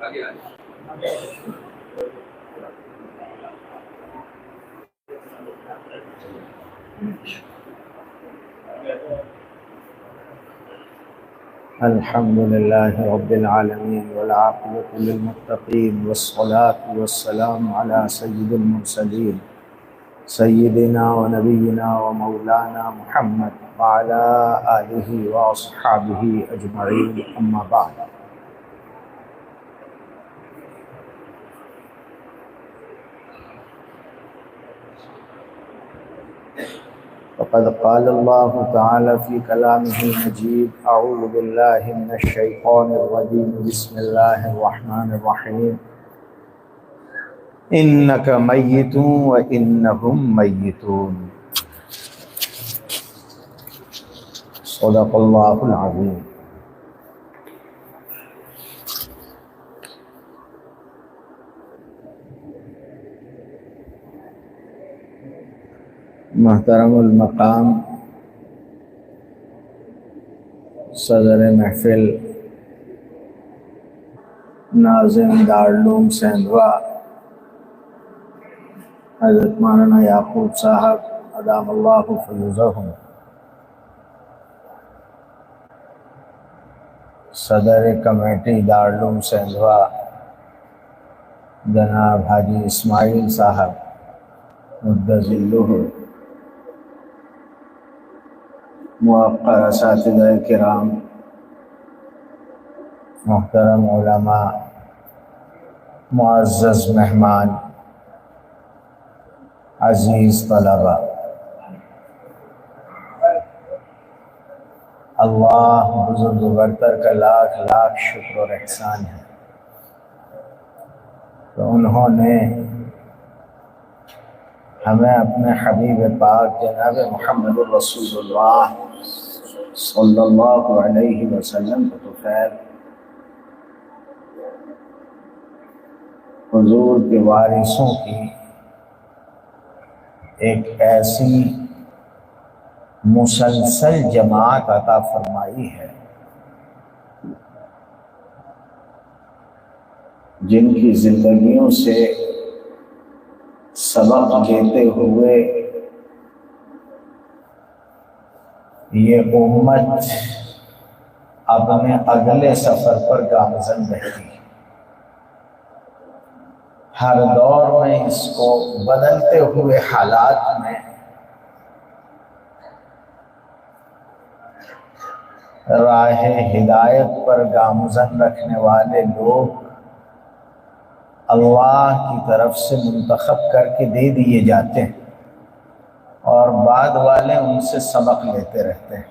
الحمد لله رب العالمين والعاقبة للمتقين والصلاة والسلام على سيد المرسلين سيدنا ونبينا ومولانا محمد وعلى آله وأصحابه أجمعين أما بعد. فقد قال الله تعالى في كلامه المجيد: أعوذ بالله من الشيطان الرجيم بسم الله الرحمن الرحيم إنك ميت وإنهم ميتون. صدق الله العظيم. محترم المقام صدر محفل ناظم دارالعلوم سیندوا حضرت مولانا یعقوب صاحب ادام اللہ فیوزہم، صدر کمیٹی دارالعلوم سیندوا جناب حاجی اسماعیل صاحب مدظلہ، موقر اساتذہ کرام، محترم علماء، معزز مہمان، عزیز طلبہ، اللہ بزرگ و برتر کا لاکھ لاکھ شکر اور احسان ہے تو انہوں نے ہمیں اپنے حبیب پاک جناب محمد رسول اللہ صلی اللہ علیہ وسلم کو تو خیر حضور کے وارثوں کی ایک ایسی مسلسل جماعت عطا فرمائی ہے جن کی زندگیوں سے سبق لیتے ہوئے یہ امت اپنے اگلے سفر پر گامزن رہتی ہے۔ ہر دور میں اس کو بدلتے ہوئے حالات میں راہ ہدایت پر گامزن رکھنے والے لوگ اللہ کی طرف سے منتخب کر کے دے دیے جاتے ہیں اور بعد والے ان سے سبق لیتے رہتے ہیں۔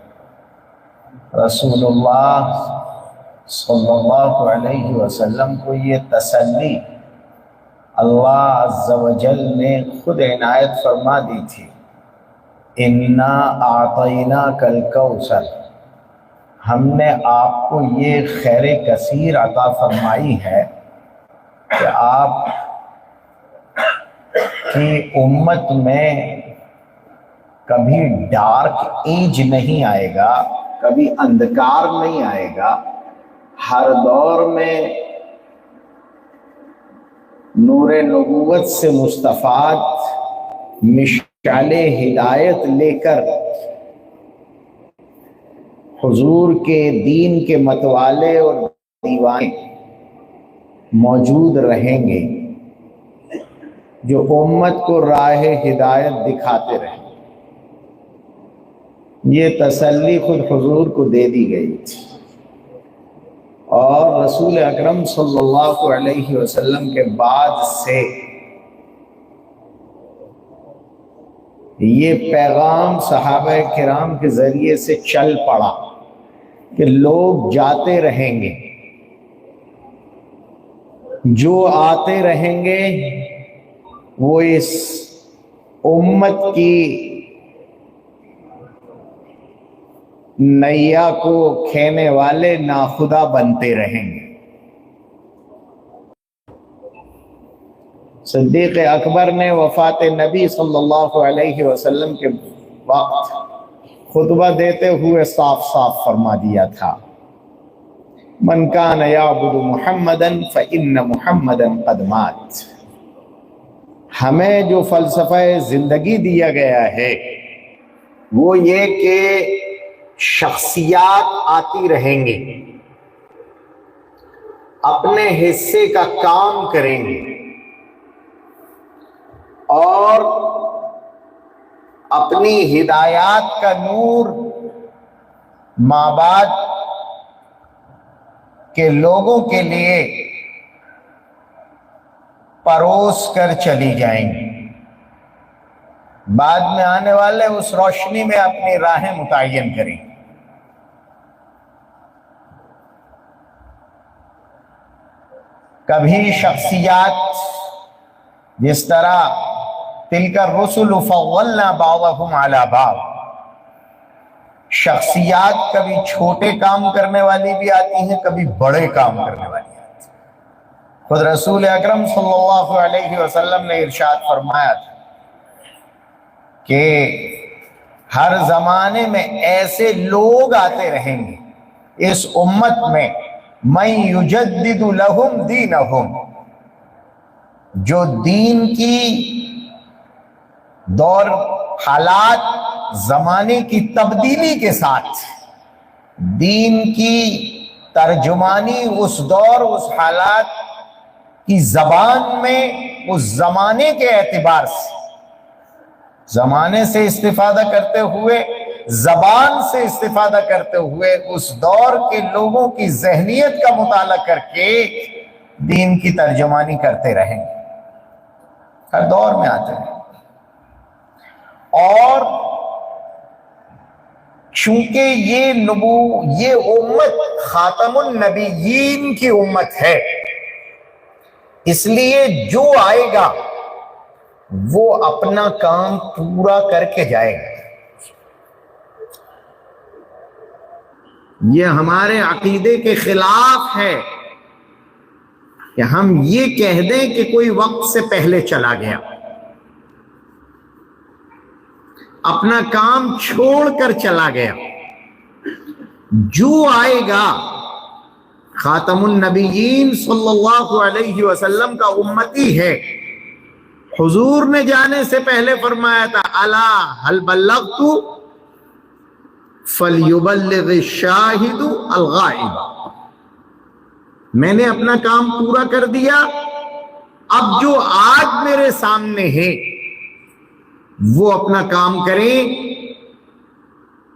رسول اللہ صلی اللہ علیہ وسلم کو یہ تسلی اللہ عز و جل نے خود عنایت فرما دی تھی، اِنَّا أَعْطَيْنَاكَ الْكَوْثَرَ، ہم نے آپ کو یہ خیر کثیر عطا فرمائی ہے کہ آپ کی امت میں کبھی ڈارک ایج نہیں آئے گا، کبھی اندھکار نہیں آئے گا، ہر دور میں نور نبوت سے مستفاد مشعل ہدایت لے کر حضور کے دین کے متوالے اور دیوانے موجود رہیں گے جو امت کو راہ ہدایت دکھاتے رہیں۔ یہ تسلی خود حضور کو دے دی گئی تھی اور رسول اکرم صلی اللہ علیہ وسلم کے بعد سے یہ پیغام صحابہ کرام کے ذریعے سے چل پڑا کہ لوگ جاتے رہیں گے، جو آتے رہیں گے وہ اس امت کی نیا کو کھینے والے ناخدا بنتے رہیں گے۔ صدیق اکبر نے وفات نبی صلی اللہ علیہ وسلم کے وقت خطبہ دیتے ہوئے صاف صاف فرما دیا تھا، من کان یعبد محمدا فإن محمدا قد مات. ہمیں جو فلسفہ زندگی دیا گیا ہے وہ یہ کہ شخصیات آتی رہیں گی، اپنے حصے کا کام کریں گے اور اپنی ہدایات کا نور ماں بعد کے لوگوں کے لیے پروس کر چلی جائیں گی. بعد میں آنے والے اس روشنی میں اپنی راہیں متعین کریں. کبھی شخصیات جس طرح تلک الرسل فضلنا بعضهم علی بعض، شخصیات کبھی چھوٹے کام کرنے والی بھی آتی ہیں، کبھی بڑے کام کرنے والی آتی ہیں. خود رسول اکرم صلی اللہ علیہ وسلم نے ارشاد فرمایا تھا کہ ہر زمانے میں ایسے لوگ آتے رہیں گے اس امت میں من یجدد لہم دینہم، جو دین کی دور حالات زمانے کی تبدیلی کے ساتھ دین کی ترجمانی اس دور اس حالات کی زبان میں اس زمانے کے اعتبار سے زمانے سے استفادہ کرتے ہوئے زبان سے استفادہ کرتے ہوئے اس دور کے لوگوں کی ذہنیت کا مطالعہ کر کے دین کی ترجمانی کرتے رہیں گے. ہر دور میں آتے ہیں. اور چونکہ یہ امت خاتم النبیین کی امت ہے، اس لیے جو آئے گا وہ اپنا کام پورا کر کے جائے گا. یہ ہمارے عقیدے کے خلاف ہے کہ ہم یہ کہہ دیں کہ کوئی وقت سے پہلے چلا گیا، اپنا کام چھوڑ کر چلا گیا. جو آئے گا خاتم النبیین صلی اللہ علیہ وسلم کا امتی ہے. حضور نے جانے سے پہلے فرمایا تھا الا هل بلغت فلیبلغ الشاہد الغائب، میں نے اپنا کام پورا کر دیا، اب جو آج میرے سامنے ہے وہ اپنا کام کریں،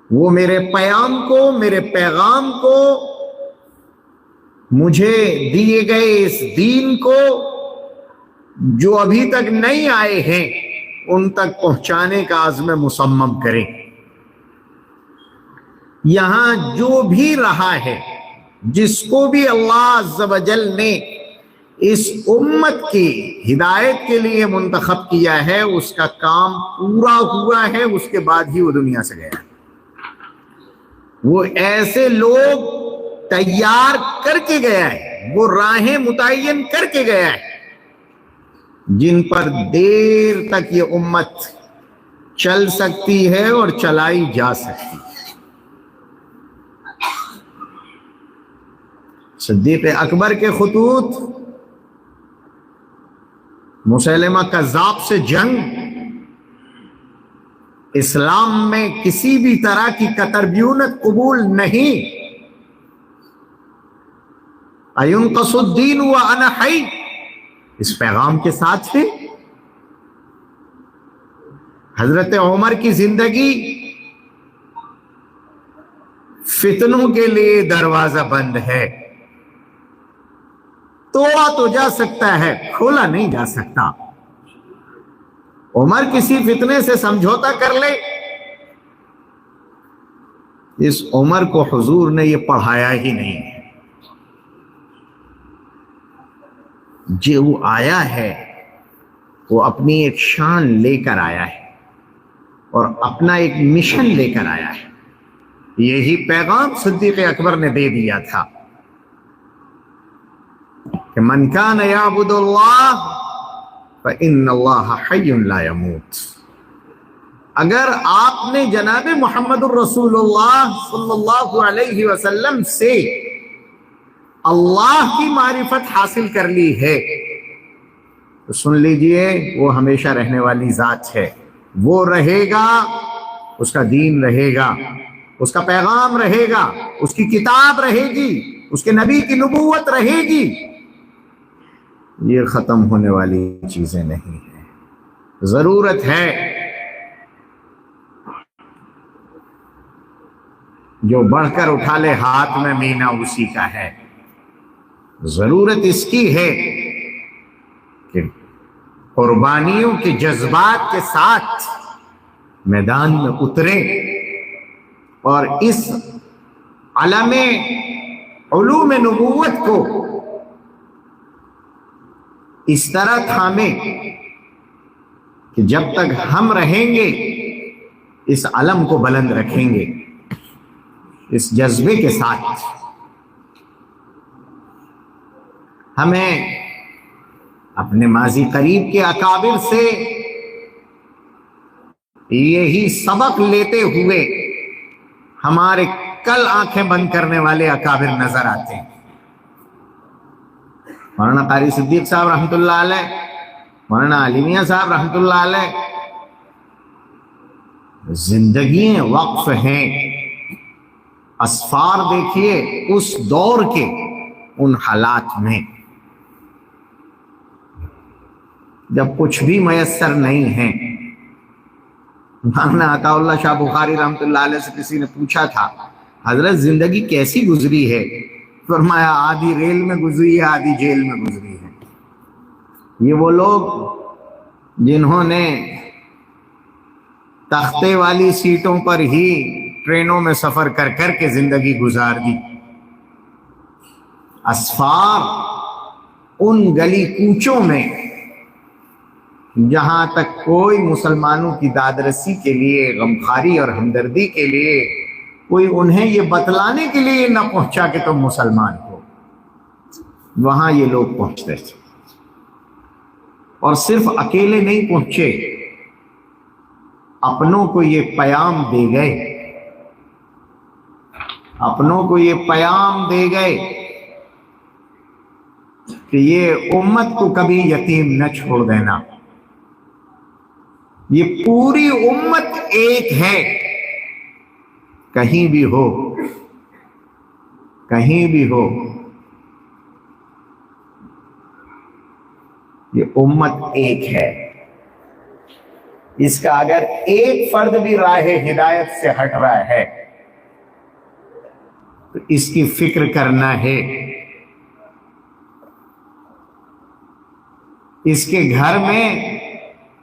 وہ میرے پیام کو میرے پیغام کو مجھے دیے گئے اس دین کو جو ابھی تک نہیں آئے ہیں ان تک پہنچانے کا عزم مصمم کریں. یہاں جو بھی رہا ہے، جس کو بھی اللہ عز و جل نے اس امت کی ہدایت کے لیے منتخب کیا ہے، اس کا کام پورا ہوا ہے، اس کے بعد ہی وہ دنیا سے گیا. وہ ایسے لوگ تیار کر کے گیا ہے، وہ راہیں متعین کر کے گیا ہے جن پر دیر تک یہ امت چل سکتی ہے اور چلائی جا سکتی ہے. صدیق اکبر کے خطوط، مسیلمہ کذاب سے جنگ، اسلام میں کسی بھی طرح کی کتربیونت قبول نہیں. اَيُنْقَصُ الدِّينُ وَأَنَا حَيٌّ، اس پیغام کے ساتھ ہے. حضرت عمر کی زندگی فتنوں کے لیے دروازہ بند ہے، توڑا تو جا سکتا ہے، کھولا نہیں جا سکتا. عمر کسی فتنے سے سمجھوتا کر لے، اس عمر کو حضور نے یہ پڑھایا ہی نہیں. جو وہ آیا ہے وہ اپنی ایک شان لے کر آیا ہے اور اپنا ایک مشن لے کر آیا ہے. یہی پیغام صدیق اکبر نے دے دیا تھا کہ من کان یعبد اللہ فإن اللہ حی لا یموت. اگر آپ نے جناب محمد الرسول اللہ صلی اللہ علیہ وسلم سے اللہ کی معرفت حاصل کر لی ہے تو سن لیجئے وہ ہمیشہ رہنے والی ذات ہے، وہ رہے گا، اس کا دین رہے گا، اس کا پیغام رہے گا، اس کی کتاب رہے گی، اس کے نبی کی نبوت رہے گی، یہ ختم ہونے والی چیزیں نہیں ہیں۔ ضرورت ہے جو بڑھ کر اٹھا لے ہاتھ میں مینا اسی کا ہے، ضرورت اس کی ہے کہ قربانیوں کے جذبات کے ساتھ میدان میں اترے اور اس علم علوم نبوت کو اس طرح تھامے کہ جب تک ہم رہیں گے اس علم کو بلند رکھیں گے، اس جذبے کے ساتھ۔ ہمیں اپنے ماضی قریب کے اکابر سے یہی سبق لیتے ہوئے ہمارے کل آنکھیں بند کرنے والے اکابر نظر آتے ہیں۔ مولانا قاری صدیق صاحب رحمۃ اللہ علیہ، مولانا علی میاں صاحب رحمۃ اللہ علیہ، زندگیاں وقف ہیں۔ اسفار دیکھیے اس دور کے ان حالات میں جب کچھ بھی میسر نہیں ہے۔ مولانا عطا اللہ شاہ بخاری رحمۃ اللہ علیہ سے کسی نے پوچھا تھا، حضرت زندگی کیسی گزری ہے؟ فرمایا آدھی ریل میں گزری ہے، آدھی جیل میں گزری ہے۔ یہ وہ لوگ جنہوں نے تختے والی سیٹوں پر ہی ٹرینوں میں سفر کر کر کے زندگی گزار دی۔ اسفار ان گلی کوچوں میں جہاں تک کوئی مسلمانوں کی دادرسی کے لیے، غمخواری اور ہمدردی کے لیے کوئی انہیں یہ بتلانے کے لیے نہ پہنچا کہ تم مسلمان ہو، وہاں یہ لوگ پہنچتے تھے۔ اور صرف اکیلے نہیں پہنچے، اپنوں کو یہ پیام دے گئے، اپنوں کو یہ پیام دے گئے کہ یہ امت کو کبھی یتیم نہ چھوڑ دینا، یہ پوری امت ایک ہے، کہیں بھی ہو، کہیں بھی ہو، یہ امت ایک ہے۔ اس کا اگر ایک فرد بھی راہ ہدایت سے ہٹ رہا ہے تو اس کی فکر کرنا ہے، اس کے گھر میں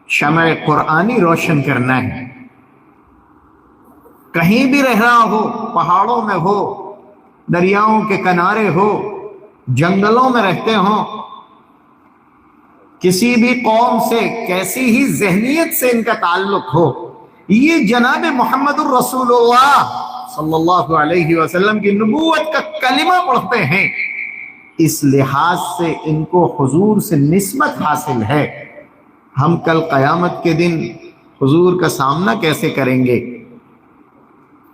شمع قرآنی روشن کرنا ہے۔ کہیں بھی رہ رہا ہو، پہاڑوں میں ہو، دریاؤں کے کنارے ہو، جنگلوں میں رہتے ہوں، کسی بھی قوم سے کیسی ہی ذہنیت سے ان کا تعلق ہو، یہ جناب محمد الرسول اللہ صلی اللہ علیہ وسلم کی نبوت کا کلمہ پڑھتے ہیں، اس لحاظ سے ان کو حضور سے نسبت حاصل ہے۔ ہم کل قیامت کے دن حضور کا سامنا کیسے کریں گے؟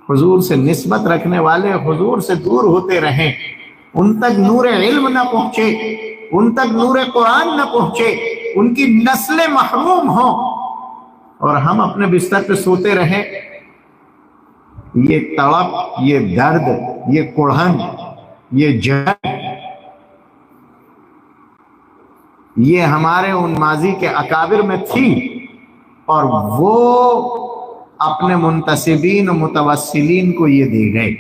حضور سے نسبت رکھنے والے حضور سے دور ہوتے رہیں، ان تک نور علم نہ پہنچے، ان تک نور قرآن نہ پہنچے، ان کی نسلیں محروم ہوں، اور ہم اپنے بستر پہ سوتے رہیں۔ یہ تڑپ، یہ درد، یہ کڑھن، یہ جنگ، یہ ہمارے ان ماضی کے اکابر میں تھی، اور وہ اپنے منتسبین و متوسلین کو یہ دے گئے۔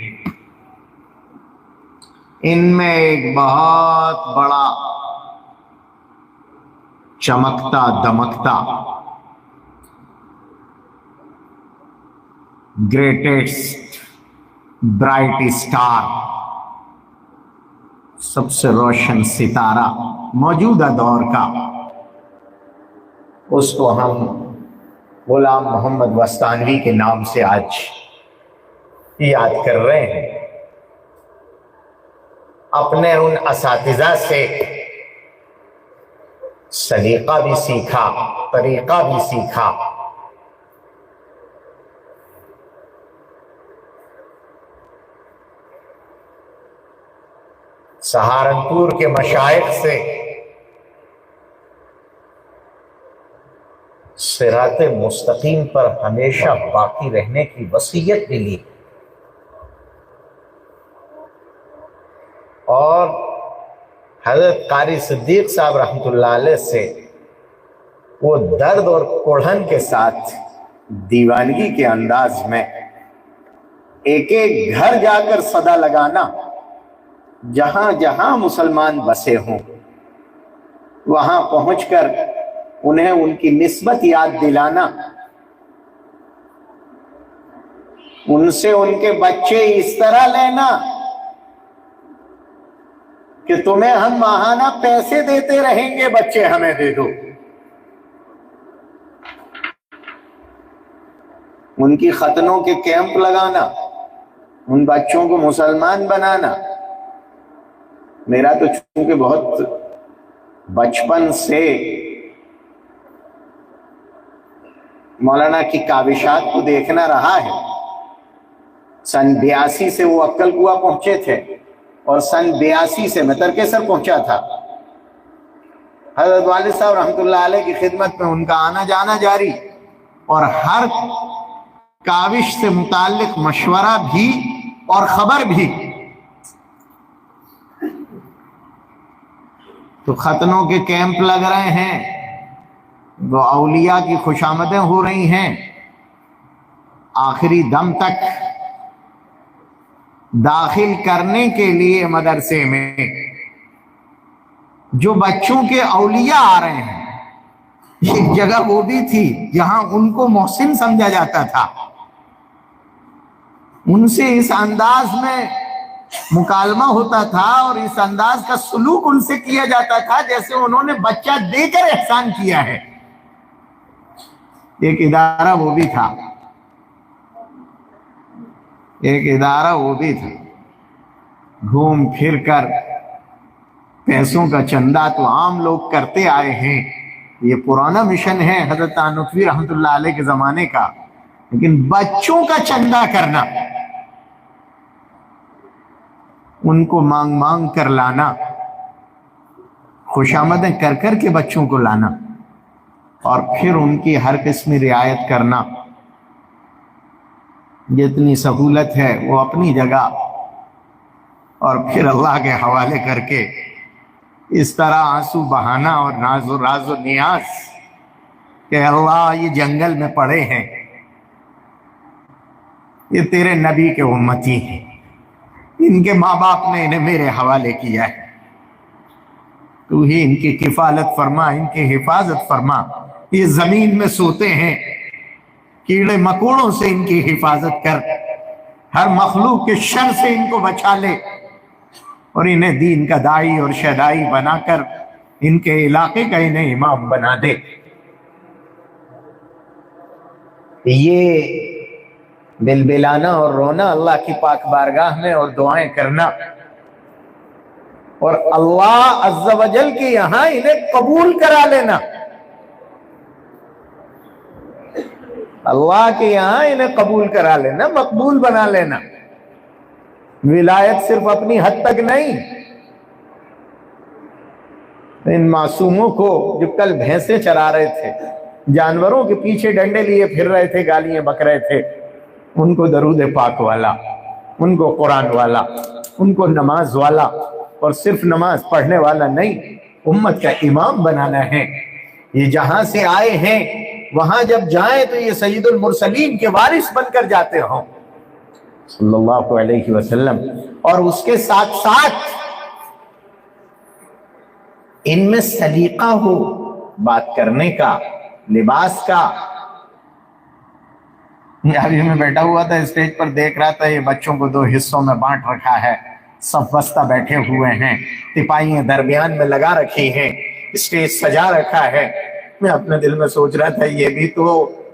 ان میں ایک بہت بڑا چمکتا دمکتا گریٹسٹ برائٹ اسٹار، سب سے روشن ستارہ موجودہ دور کا، اس کو ہم غلام محمد وستانوی کے نام سے آج یاد کر رہے ہیں۔ اپنے ان اساتذہ سے سلیقہ بھی سیکھا، طریقہ بھی سیکھا۔ سہارنپور کے مشائخ سے صراط مستقیم پر ہمیشہ باقی رہنے کی وصیت ملی، اور حضرت قاری صدیق صاحب رحمۃ اللہ علیہ سے وہ درد اور کوڑھن کے ساتھ دیوانگی کے انداز میں ایک ایک گھر جا کر صدا لگانا، جہاں جہاں مسلمان بسے ہوں وہاں پہنچ کر انہیں ان کی نسبت یاد دلانا، ان سے ان کے بچے اس طرح لینا کہ تمہیں ہم ماہانہ پیسے دیتے رہیں گے، بچے ہمیں دے دو۔ ان کی ختنوں کے کیمپ لگانا، ان بچوں کو مسلمان بنانا۔ میرا تو چونکہ بہت بچپن سے مولانا کی کاوشات کو دیکھنا رہا ہے۔ سن 82 سے وہ عقل کوہ پہنچے تھے اور سن 82 سے میں ترکیسر پہنچا تھا۔ حضرت والد صاحب رحمۃ اللہ علیہ کی خدمت میں ان کا آنا جانا جاری، اور ہر کاوش سے متعلق مشورہ بھی اور خبر بھی۔ تو ختنوں کے کیمپ لگ رہے ہیں، وہ اولیاء کی خوشامدیں ہو رہی ہیں، آخری دم تک داخل کرنے کے لیے مدرسے میں جو بچوں کے اولیاء آ رہے ہیں۔ ایک جگہ وہ بھی تھی جہاں ان کو محسن سمجھا جاتا تھا، ان سے اس انداز میں مکالمہ ہوتا تھا اور اس انداز کا سلوک ان سے کیا جاتا تھا جیسے انہوں نے بچہ دے کر احسان کیا ہے۔ ایک ادارہ وہ بھی تھا، ایک ادارہ وہ بھی تھا، گھوم پھر کر پیسوں کا چندہ تو عام لوگ کرتے آئے ہیں، یہ پرانا مشن ہے حضرت نقوی رحمۃ اللہ علیہ کے زمانے کا، لیکن بچوں کا چندہ کرنا، ان کو مانگ مانگ کر لانا، خوشامدیں کر کر کے بچوں کو لانا، اور پھر ان کی ہر قسم رعایت کرنا۔ جتنی سہولت ہے وہ اپنی جگہ، اور پھر اللہ کے حوالے کر کے اس طرح آنسو بہانا اور راز و نیاز کہ اللہ یہ جنگل میں پڑے ہیں، یہ تیرے نبی کے امتی ہیں، ان کے ماں باپ نے انہیں میرے حوالے کیا ہے، تو ہی ان کی کفالت فرما، ان کی حفاظت فرما۔ یہ زمین میں سوتے ہیں، کیڑے مکوڑوں سے ان کی حفاظت کر، ہر مخلوق کے شر سے ان کو بچا لے، اور انہیں دین کا داعی اور شہدائی بنا کر ان کے علاقے کا انہیں امام بنا دے۔ یہ بلبلانا اور رونا اللہ کی پاک بارگاہ میں اور دعائیں کرنا، اور اللہ عز و جل کے یہاں انہیں قبول کرا لینا، اللہ کے یہاں انہیں قبول کرا لینا، مقبول بنا لینا۔ ولایت صرف اپنی حد تک نہیں، ان معصوموں کو جو کل بھینسیں چرا رہے تھے، جانوروں کے پیچھے ڈنڈے لیے پھر رہے تھے، گالیاں بک رہے تھے، ان کو درود پاک والا، ان کو قرآن والا، ان کو نماز والا، اور صرف نماز پڑھنے والا نہیں، امت کا امام بنانا ہے۔ یہ جہاں سے آئے ہیں وہاں جب جائیں تو یہ سید المرسلین کے وارث بن کر جاتے ہوں صلی اللہ علیہ وسلم، اور اس کے ساتھ ساتھ ان میں سلیقہ ہو بات کرنے کا، لباس کا۔ ابھی میں بیٹھا ہوا تھا اسٹیج پر، دیکھ رہا تھا یہ بچوں کو 2 حصوں میں بانٹ رکھا ہے، سب وسطہ بیٹھے ہوئے ہیں، تپائیاں درمیان میں لگا رکھی ہیں، اسٹیج سجا رکھا ہے۔ میں اپنے دل میں سوچ رہا تھا یہ بھی تو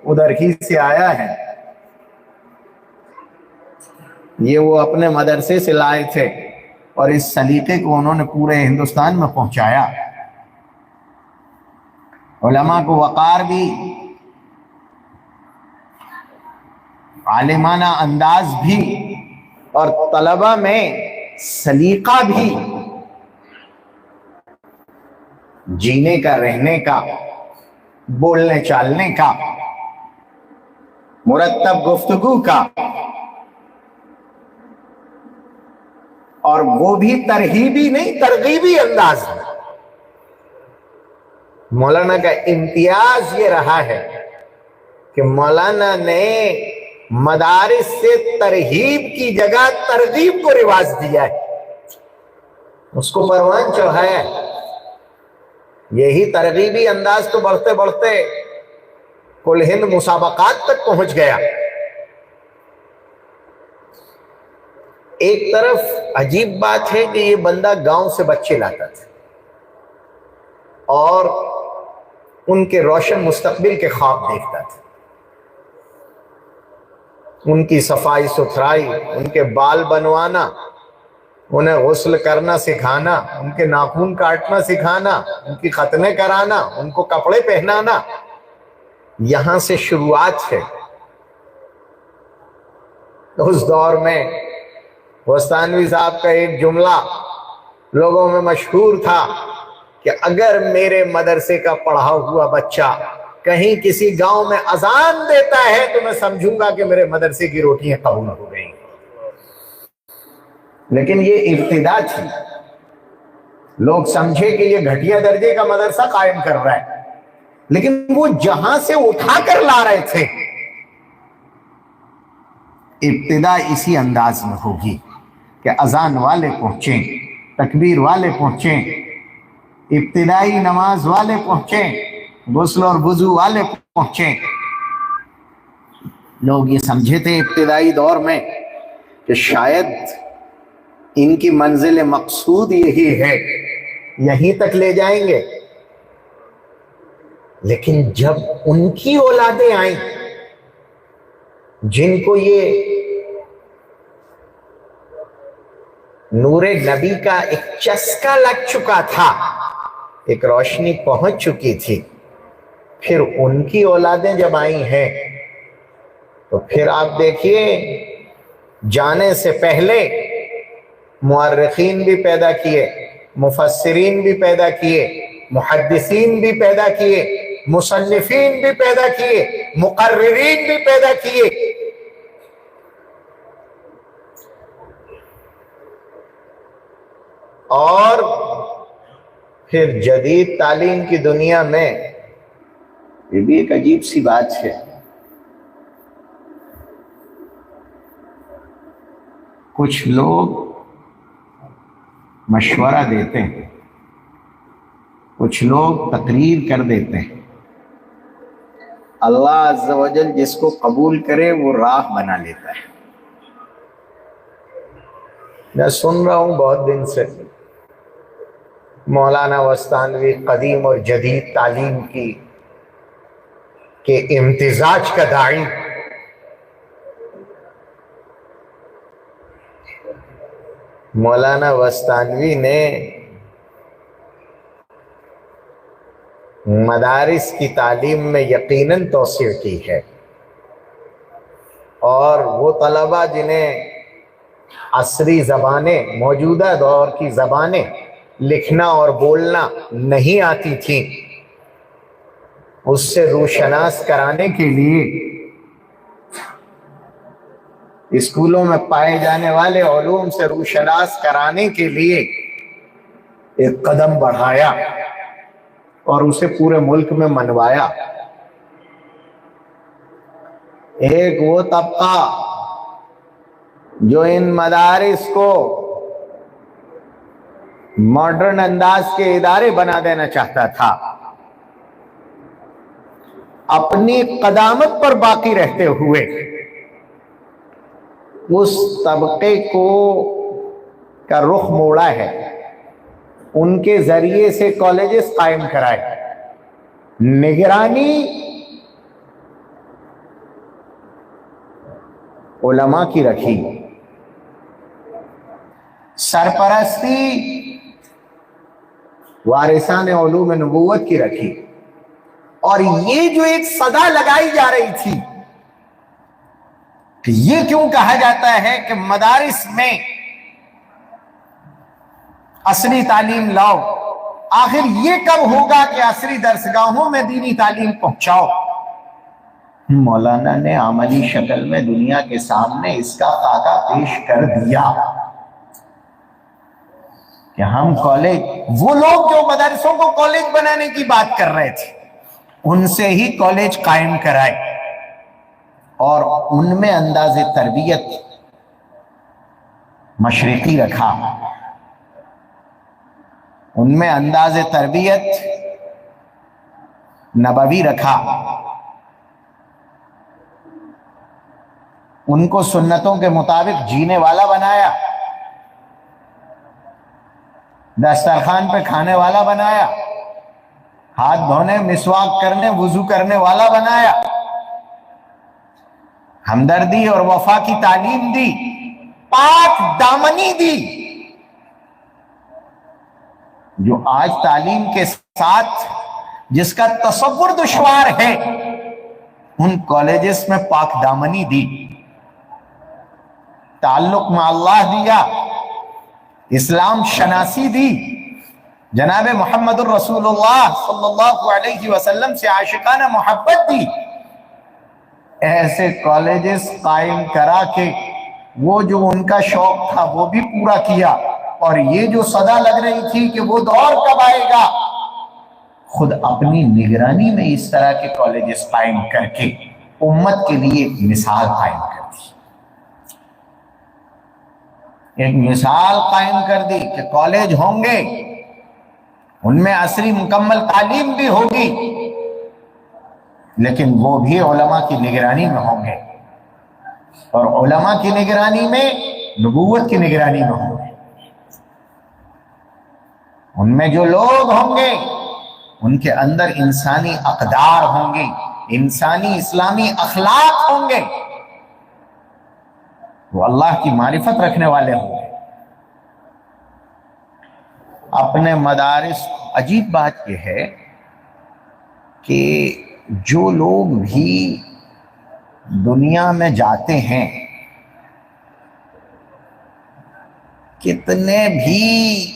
ادھر ہی سے آیا ہے، یہ وہ اپنے مدرسے سے لائے تھے، اور اس سلیقے کو انہوں نے پورے ہندوستان میں پہنچایا۔ علماء کو وقار بھی، عالمانہ انداز بھی، اور طلبہ میں سلیقہ بھی جینے کا، رہنے کا، بولنے چالنے کا، مرتب گفتگو کا، اور وہ بھی ترغیبی نہیں، ترغیبی انداز میں۔ مولانا کا امتیاز یہ رہا ہے کہ مولانا نے مدارس سے ترغیب کی جگہ ترغیب کو رواج دیا ہے، اس کو پروان چڑھایا ہے۔ یہی ترغیبی انداز تو بڑھتے بڑھتے کل ہند مسابقات تک پہنچ گیا۔ ایک طرف عجیب بات ہے کہ یہ بندہ گاؤں سے بچے لاتا تھا اور ان کے روشن مستقبل کے خواب دیکھتا تھا، ان کی صفائی ستھرائی، ان کے بال بنوانا، انہیں غسل کرنا سکھانا، ان کے ناخن کاٹنا سکھانا، ان کی ختنیں کرانا، ان کو کپڑے پہنانا، یہاں سے شروعات ہے۔ اس دور میں وستانوی صاحب کا ایک جملہ لوگوں میں مشہور تھا کہ اگر میرے مدرسے کا پڑھا ہوا بچہ کہیں کسی گاؤں میں اذان دیتا ہے تو میں سمجھوں گا کہ میرے مدرسے کی روٹیاں قبول ہو گئی۔ لیکن یہ ابتدا تھی، لوگ سمجھے کہ یہ گھٹیا درجے کا مدرسہ قائم کر رہا ہے، لیکن وہ جہاں سے اٹھا کر لا رہے تھے ابتدا اسی انداز میں ہوگی کہ اذان والے پہنچیں، تکبیر والے پہنچیں، ابتدائی نماز والے پہنچیں، غسل اور وضو والے پہنچیں۔ لوگ یہ سمجھے تھے ابتدائی دور میں کہ شاید ان کی منزل مقصود یہی ہے، یہیں تک لے جائیں گے۔ لیکن جب ان کی اولادیں آئیں جن کو یہ نور نبی کا ایک چسکا لگ چکا تھا، ایک روشنی پہنچ چکی تھی، پھر ان کی اولادیں جب آئی ہیں تو پھر آپ دیکھیے جانے سے پہلے مؤرخین بھی پیدا کیے، مفسرین بھی پیدا کیے، محدثین بھی پیدا کیے، مصنفین بھی پیدا کیے، مقررین بھی پیدا کیے۔ اور پھر جدید تعلیم کی دنیا میں یہ بھی ایک عجیب سی بات ہے، کچھ لوگ مشورہ دیتے ہیں، کچھ لوگ تقریر کر دیتے ہیں، اللہ عز و جل جس کو قبول کرے وہ راہ بنا لیتا ہے۔ میں سن رہا ہوں بہت دن سے مولانا وستانوی قدیم اور جدید تعلیم کی کہ امتزاج کا داعی۔ مولانا وستانوی نے مدارس کی تعلیم میں یقیناً توسیع کی ہے، اور وہ طلبہ جنہیں عصری زبانیں، موجودہ دور کی زبانیں لکھنا اور بولنا نہیں آتی تھیں، اس سے روشناس کرانے کے لیے اسکولوں میں پائے جانے والے علوم سے روشناس کرانے کے لیے ایک قدم بڑھایا اور اسے پورے ملک میں منوایا۔ ایک وہ طبقہ جو ان مدارس کو ماڈرن انداز کے ادارے بنا دینا چاہتا تھا، اپنی قدامت پر باقی رہتے ہوئے اس طبقے کا رخ موڑا ہے، ان کے ذریعے سے کالجز قائم کرائے، نگرانی علماء کی رکھی، سرپرستی وارثان علوم نبوت کی رکھی، اور یہ جو ایک صدا لگائی جا رہی تھی کہ یہ کیوں کہا جاتا ہے کہ مدارس میں اصلی تعلیم لاؤ، آخر یہ کب ہوگا کہ عصری درسگاہوں میں دینی تعلیم پہنچاؤ؟ مولانا نے عملی شکل میں دنیا کے سامنے اس کا خاکہ پیش کر دیا کہ ہم کالج، وہ لوگ جو مدرسوں کو کالج بنانے کی بات کر رہے تھے ان سے ہی کالج قائم کرائے اور ان میں انداز تربیت مشرقی رکھا، ان میں انداز تربیت نبوی رکھا، ان کو سنتوں کے مطابق جینے والا بنایا، دسترخوان پہ کھانے والا بنایا، ہاتھ دھونے، مسواک کرنے، وضو کرنے والا بنایا، ہمدردی اور وفا کی تعلیم دی، پاک دامنی دی۔ جو آج تعلیم کے ساتھ جس کا تصور دشوار ہے، ان کالجز میں پاک دامنی دی، تعلق مع اللہ دیا، اسلام شناسی دی، جناب محمد الرسول اللہ صلی اللہ علیہ وسلم سے عاشقانہ محبت دی۔ ایسے کالجز قائم کرا کے وہ جو ان کا شوق تھا وہ بھی پورا کیا، اور یہ جو صدا لگ رہی تھی کہ وہ دور کب آئے گا، خود اپنی نگرانی میں اس طرح کے کالجز قائم کر کے امت کے لیے ایک مثال قائم کر دی، ایک مثال قائم کر دی کہ کالج ہوں گے، ان میں عصری مکمل تعلیم بھی ہوگی، لیکن وہ بھی علماء کی نگرانی میں ہوں گے، اور علماء کی نگرانی میں نبوت کی نگرانی میں ہوں گے۔ ان میں جو لوگ ہوں گے ان کے اندر انسانی اقدار ہوں گے، انسانی اسلامی اخلاق ہوں گے، وہ اللہ کی معرفت رکھنے والے ہوں گے۔ اپنے مدارس، عجیب بات یہ ہے کہ جو لوگ بھی دنیا میں جاتے ہیں، کتنے بھی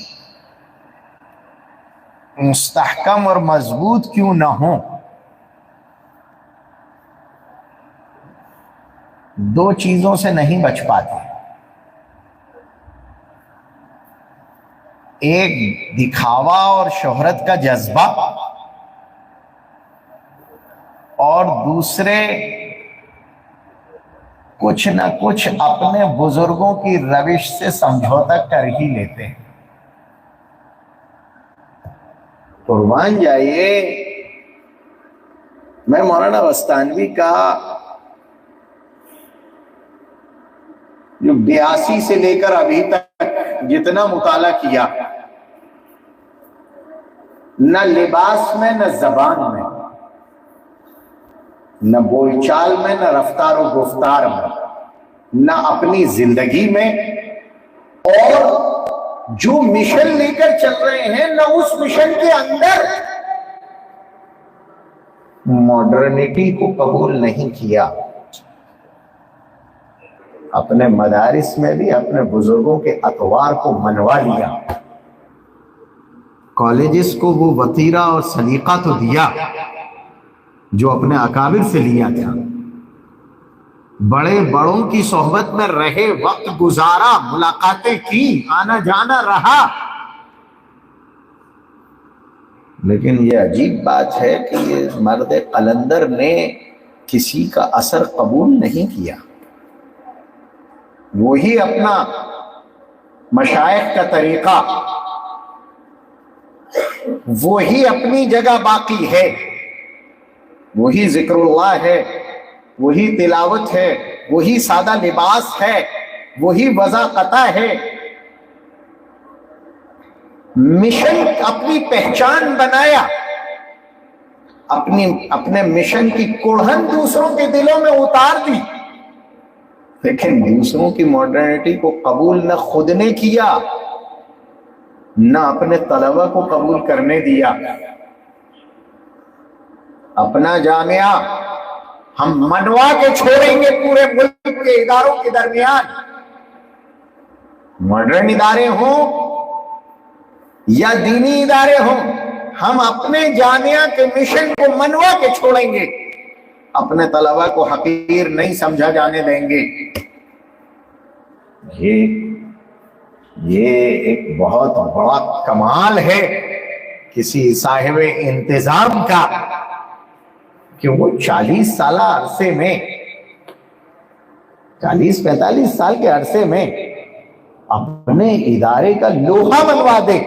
مستحکم اور مضبوط کیوں نہ ہوں، دو چیزوں سے نہیں بچ پاتے۔ ایک دکھاوا اور شہرت کا جذبہ، اور دوسرے کچھ نہ کچھ اپنے بزرگوں کی روش سے سمجھوتا کر ہی لیتے ہیں۔ قربان جائیے، میں مولانا وستانوی کا جو 82 سے لے کر ابھی تک جتنا مطالعہ کیا، نہ لباس میں، نہ زبان میں، نہ بول چال میں، نہ رفتار و گفتار میں، نہ اپنی زندگی میں، اور جو مشن لے کر چل رہے ہیں نہ اس مشن کے اندر ماڈرنٹی کو قبول نہیں کیا۔ اپنے مدارس میں بھی اپنے بزرگوں کے اطوار کو منوا لیا، کالجز کو وہ وطیرہ اور سلیقہ تو دیا جو اپنے اکابر سے لیا تھا، بڑے بڑوں کی صحبت میں رہے، وقت گزارا، ملاقاتیں کی، آنا جانا رہا، لیکن یہ عجیب بات ہے کہ یہ مرد قلندر نے کسی کا اثر قبول نہیں کیا۔ وہی اپنا مشائخ کا طریقہ، وہی اپنی جگہ باقی ہے، وہی ذکر اللہ ہے، وہی تلاوت ہے، وہی سادہ لباس ہے، وہی وضاقتہ ہے۔ مشن اپنی پہچان بنایا، اپنے مشن کی کوڑھن دوسروں کے دلوں میں اتار دی، لیکن دوسروں کی ماڈرنٹی کو قبول نہ خود نے کیا، نہ اپنے طلبہ کو قبول کرنے دیا۔ اپنا جامعہ ہم منوا کے چھوڑیں گے پورے ملک کے اداروں کے درمیان، ماڈرن ادارے ہوں یا دینی ادارے ہوں، ہم اپنے جامعہ کے مشن کو منوا کے چھوڑیں گے، اپنے طلبہ کو حقیر نہیں سمجھا جانے دیں گے۔ یہ ایک بہت بڑا کمال ہے کسی صاحب انتظام کا کہ وہ 40 سالہ عرصے میں، 40-45 سال کے عرصے میں اپنے ادارے کا لوہا بنوا دے،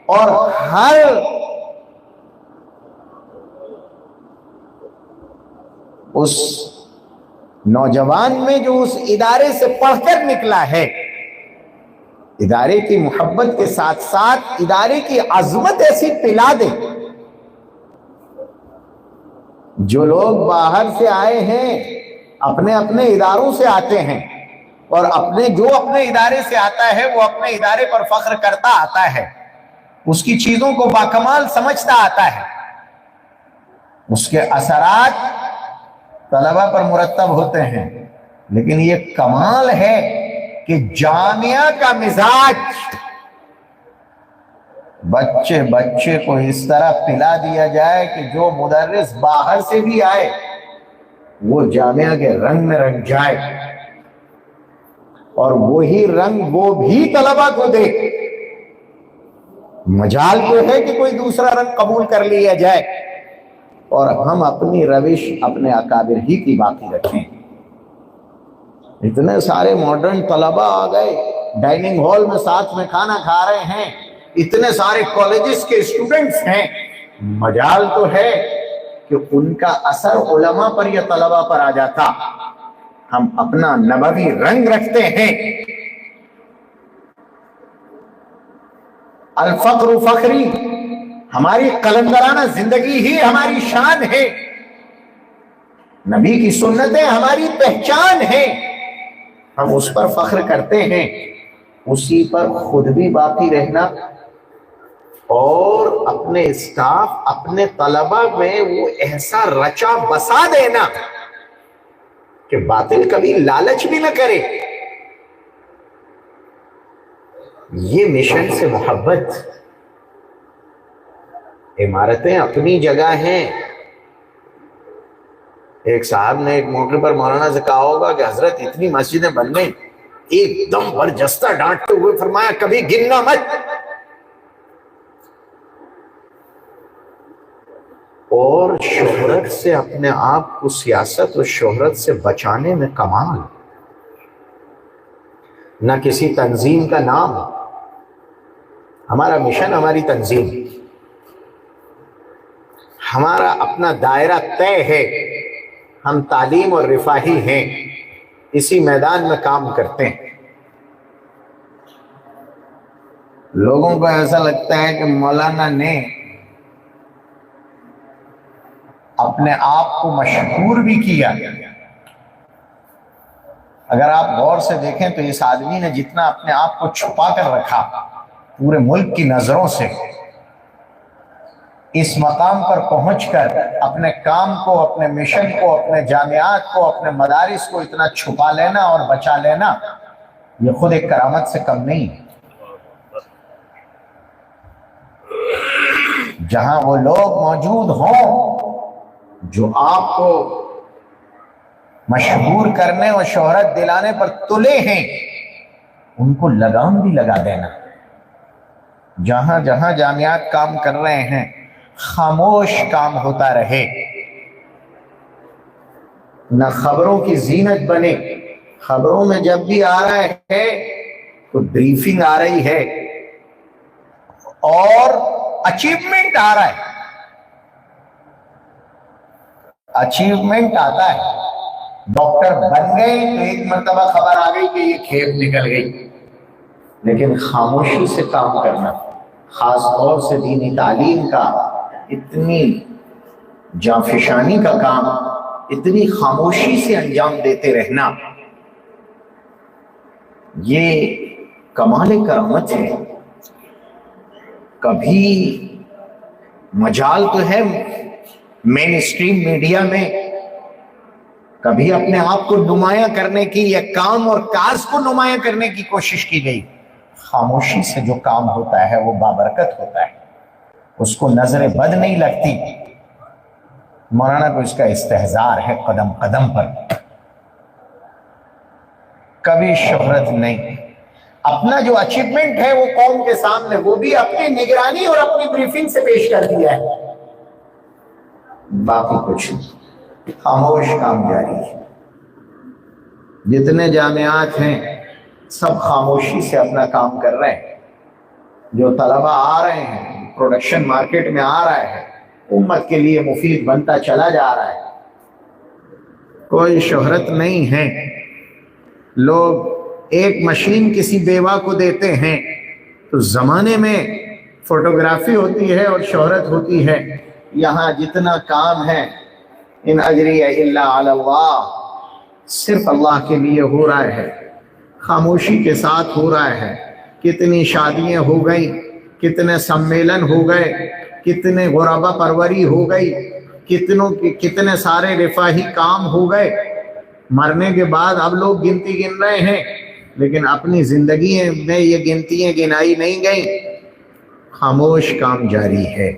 اور ہر اس نوجوان میں جو اس ادارے سے پڑھ کر نکلا ہے، ادارے کی محبت کے ساتھ ساتھ ادارے کی عظمت ایسی پلا دے۔ جو لوگ باہر سے آئے ہیں اپنے اپنے اداروں سے آتے ہیں، اور جو اپنے ادارے سے آتا ہے وہ اپنے ادارے پر فخر کرتا آتا ہے، اس کی چیزوں کو باکمال سمجھتا آتا ہے، اس کے اثرات طلبہ پر مرتب ہوتے ہیں۔ لیکن یہ کمال ہے کہ جامعہ کا مزاج بچے کو اس طرح پلا دیا جائے کہ جو مدرس باہر سے بھی آئے وہ جامعہ کے رنگ میں رنگ جائے، اور وہی رنگ وہ بھی طلبہ کو دے۔ مجال تو ہے کہ کوئی دوسرا رنگ قبول کر لیا جائے، اور ہم اپنی روش اپنے اکابر ہی کی باقی رکھیں۔ اتنے سارے ماڈرن طلبہ آ گئے، ڈائننگ ہال میں ساتھ میں کھانا کھا رہے ہیں، اتنے سارے کالجز کے اسٹوڈنٹس ہیں، مجال تو ہے کہ ان کا اثر علماء پر یا طلبہ پر آ جاتا۔ ہم اپنا نبوی رنگ رکھتے ہیں۔ الفقر فخری، ہماری قلندرانہ زندگی ہی ہماری شان ہے، نبی کی سنتیں ہماری پہچان ہے، ہم اس پر فخر کرتے ہیں، اسی پر خود بھی باقی رہنا، اور اپنے اسٹاف اپنے طلبہ میں وہ ایسا رچا بسا دینا کہ باطل کبھی لالچ بھی نہ کرے۔ یہ مشن سے محبت۔ عمارتیں اپنی جگہ ہیں۔ ایک صاحب نے ایک موقع پر مولانا سے کہا ہوگا کہ حضرت اتنی مسجدیں بن گئیں، ایک دم برجستہ ڈانٹتے ہوئے فرمایا کبھی گننا مت۔ اور شہرت سے اپنے آپ کو، سیاست اور شہرت سے بچانے میں کمال، نہ کسی تنظیم کا نام، ہمارا مشن ہماری تنظیم، ہمارا اپنا دائرہ طے ہے، ہم تعلیم اور رفاہی ہیں، اسی میدان میں کام کرتے ہیں۔ لوگوں کو ایسا لگتا ہے کہ مولانا نے اپنے آپ کو مشہور بھی کیا۔ اگر آپ غور سے دیکھیں تو اس آدمی نے جتنا اپنے آپ کو چھپا کر رکھا پورے ملک کی نظروں سے، اس مقام پر پہنچ کر اپنے کام کو، اپنے مشن کو، اپنے جامعات کو، اپنے مدارس کو اتنا چھپا لینا اور بچا لینا، یہ خود ایک کرامت سے کم نہیں ہے۔ جہاں وہ لوگ موجود ہوں جو آپ کو مشہور کرنے اور شہرت دلانے پر تلے ہیں، ان کو لگام بھی لگا دینا۔ جہاں جہاں جامعات کام کر رہے ہیں خاموش کام ہوتا رہے، نہ خبروں کی زینت بنے۔ خبروں میں جب بھی آ رہا ہے تو بریفنگ آ رہی ہے اور اچیومنٹ آ رہا ہے، اچیومنٹ آتا ہے۔ ڈاکٹر بن گئے تو ایک مرتبہ خبر آ گئی کہ یہ کھیپ نکل گئی، لیکن خاموشی سے کام کرنا، خاص طور سے دینی تعلیم کا اتنی جانفشانی کا کام اتنی خاموشی سے انجام دیتے رہنا، یہ کمال کرامت ہے۔ کبھی مجال تو ہے مین اسٹریم میڈیا میں، کبھی اپنے آپ کو نمایاں کرنے کی یا کام اور کاج کو نمایاں کرنے کی کوشش کی گئی، خاموشی سے جو کام ہوتا ہے وہ بابرکت ہوتا ہے، اس کو نظر بد نہیں لگتی۔ مولانا کو اس کا استحضار ہے قدم قدم پر۔ کبھی شہرت نہیں، اپنا جو اچیومنٹ ہے وہ قوم کے سامنے، وہ بھی اپنی نگرانی اور اپنی بریفنگ سے پیش کر دیا ہے، باقی کچھ خاموش کام جاری ہے۔ جتنے جامعات ہیں سب خاموشی سے اپنا کام کر رہے ہیں۔ جو طلبہ آ رہے ہیں، پروڈکشن مارکیٹ میں آ رہا ہے، امت کے لیے مفید بنتا چلا جا رہا ہے۔ کوئی شہرت نہیں ہے۔ لوگ ایک مشین کسی بیوہ کو دیتے ہیں تو زمانے میں فوٹوگرافی ہوتی ہے اور شہرت ہوتی ہے۔ یہاں جتنا کام ہے ان اجری الا علی اللہ، صرف اللہ کے لیے ہو رہا ہے، خاموشی کے ساتھ ہو رہا ہے۔ کتنی شادیاں ہو گئی، کتنے سمیلن ہو گئے، کتنے غربا پروری ہو گئی، کتنے سارے رفاہی کام ہو گئے۔ مرنے کے بعد اب لوگ گنتی گن رہے ہیں، لیکن اپنی زندگی میں یہ گنتیاں گنائی نہیں گئیں۔ خاموش کام جاری ہے،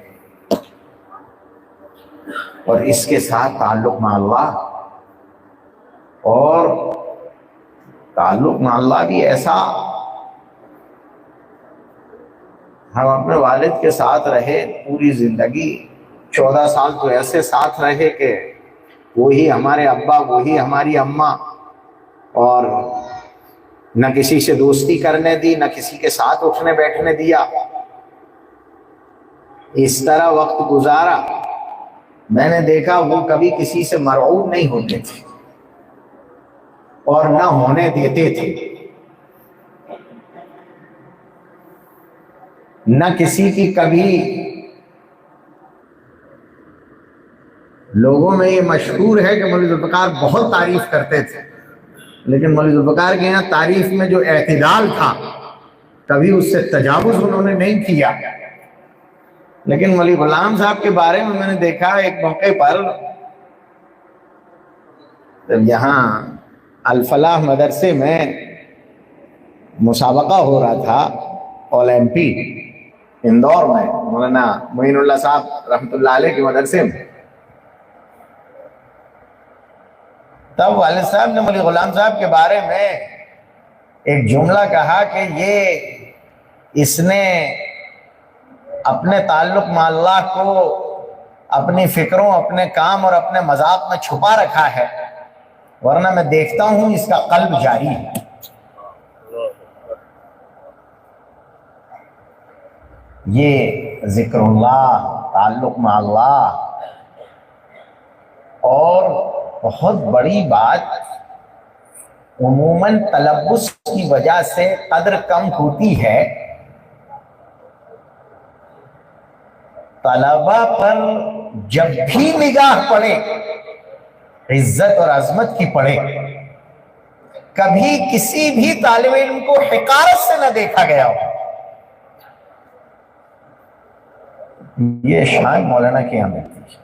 اور اس کے ساتھ تعلق مع اللہ، اور تعلق مع اللہ بھی ایسا، ہم اپنے والد کے ساتھ رہے پوری زندگی، 14 سال تو ایسے ساتھ رہے کہ وہی ہمارے ابا، وہی ہماری اماں، اور نہ کسی سے دوستی کرنے دی، نہ کسی کے ساتھ اٹھنے بیٹھنے دیا، اس طرح وقت گزارا۔ میں نے دیکھا وہ کبھی کسی سے مرعوب نہیں ہوتے تھے اور نہ ہونے دیتے تھے، نہ کسی کی کبھی، لوگوں میں یہ مشہور ہے کہ مولوی ذوالفقار بہت تعریف کرتے تھے، لیکن مولوی ذوالفقار کے یہاں تعریف میں جو اعتدال تھا، کبھی اس سے تجاوز انہوں نے نہیں کیا۔ لیکن مولوی غلام صاحب کے بارے میں نے دیکھا ایک موقع پر، جب یہاں الفلاح مدرسے میں مسابقہ ہو رہا تھا اولمپی اندور میں، مولانا معین اللہ صاحب رحمۃ اللہ علیہ کے مدرسے میں، تب والد صاحب نے مولوی غلام صاحب کے بارے میں ایک جملہ کہا کہ اس نے اپنے تعلق مع اللہ کو اپنی فکروں، اپنے کام اور اپنے مذاق میں چھپا رکھا ہے، ورنہ میں دیکھتا ہوں اس کا قلب جاری ہے۔ یہ ذکر اللہ، تعلق مع اللہ، اور بہت بڑی بات، عموماً تلبس کی وجہ سے قدر کم ہوتی ہے۔ طلبہ پر جب بھی نگاہ پڑے، عزت اور عظمت کی پڑے، کبھی کسی بھی طالب علم کو حقارت سے نہ دیکھا گیا ہو۔ یہ شان مولانا کے یہاں ملتی ہے،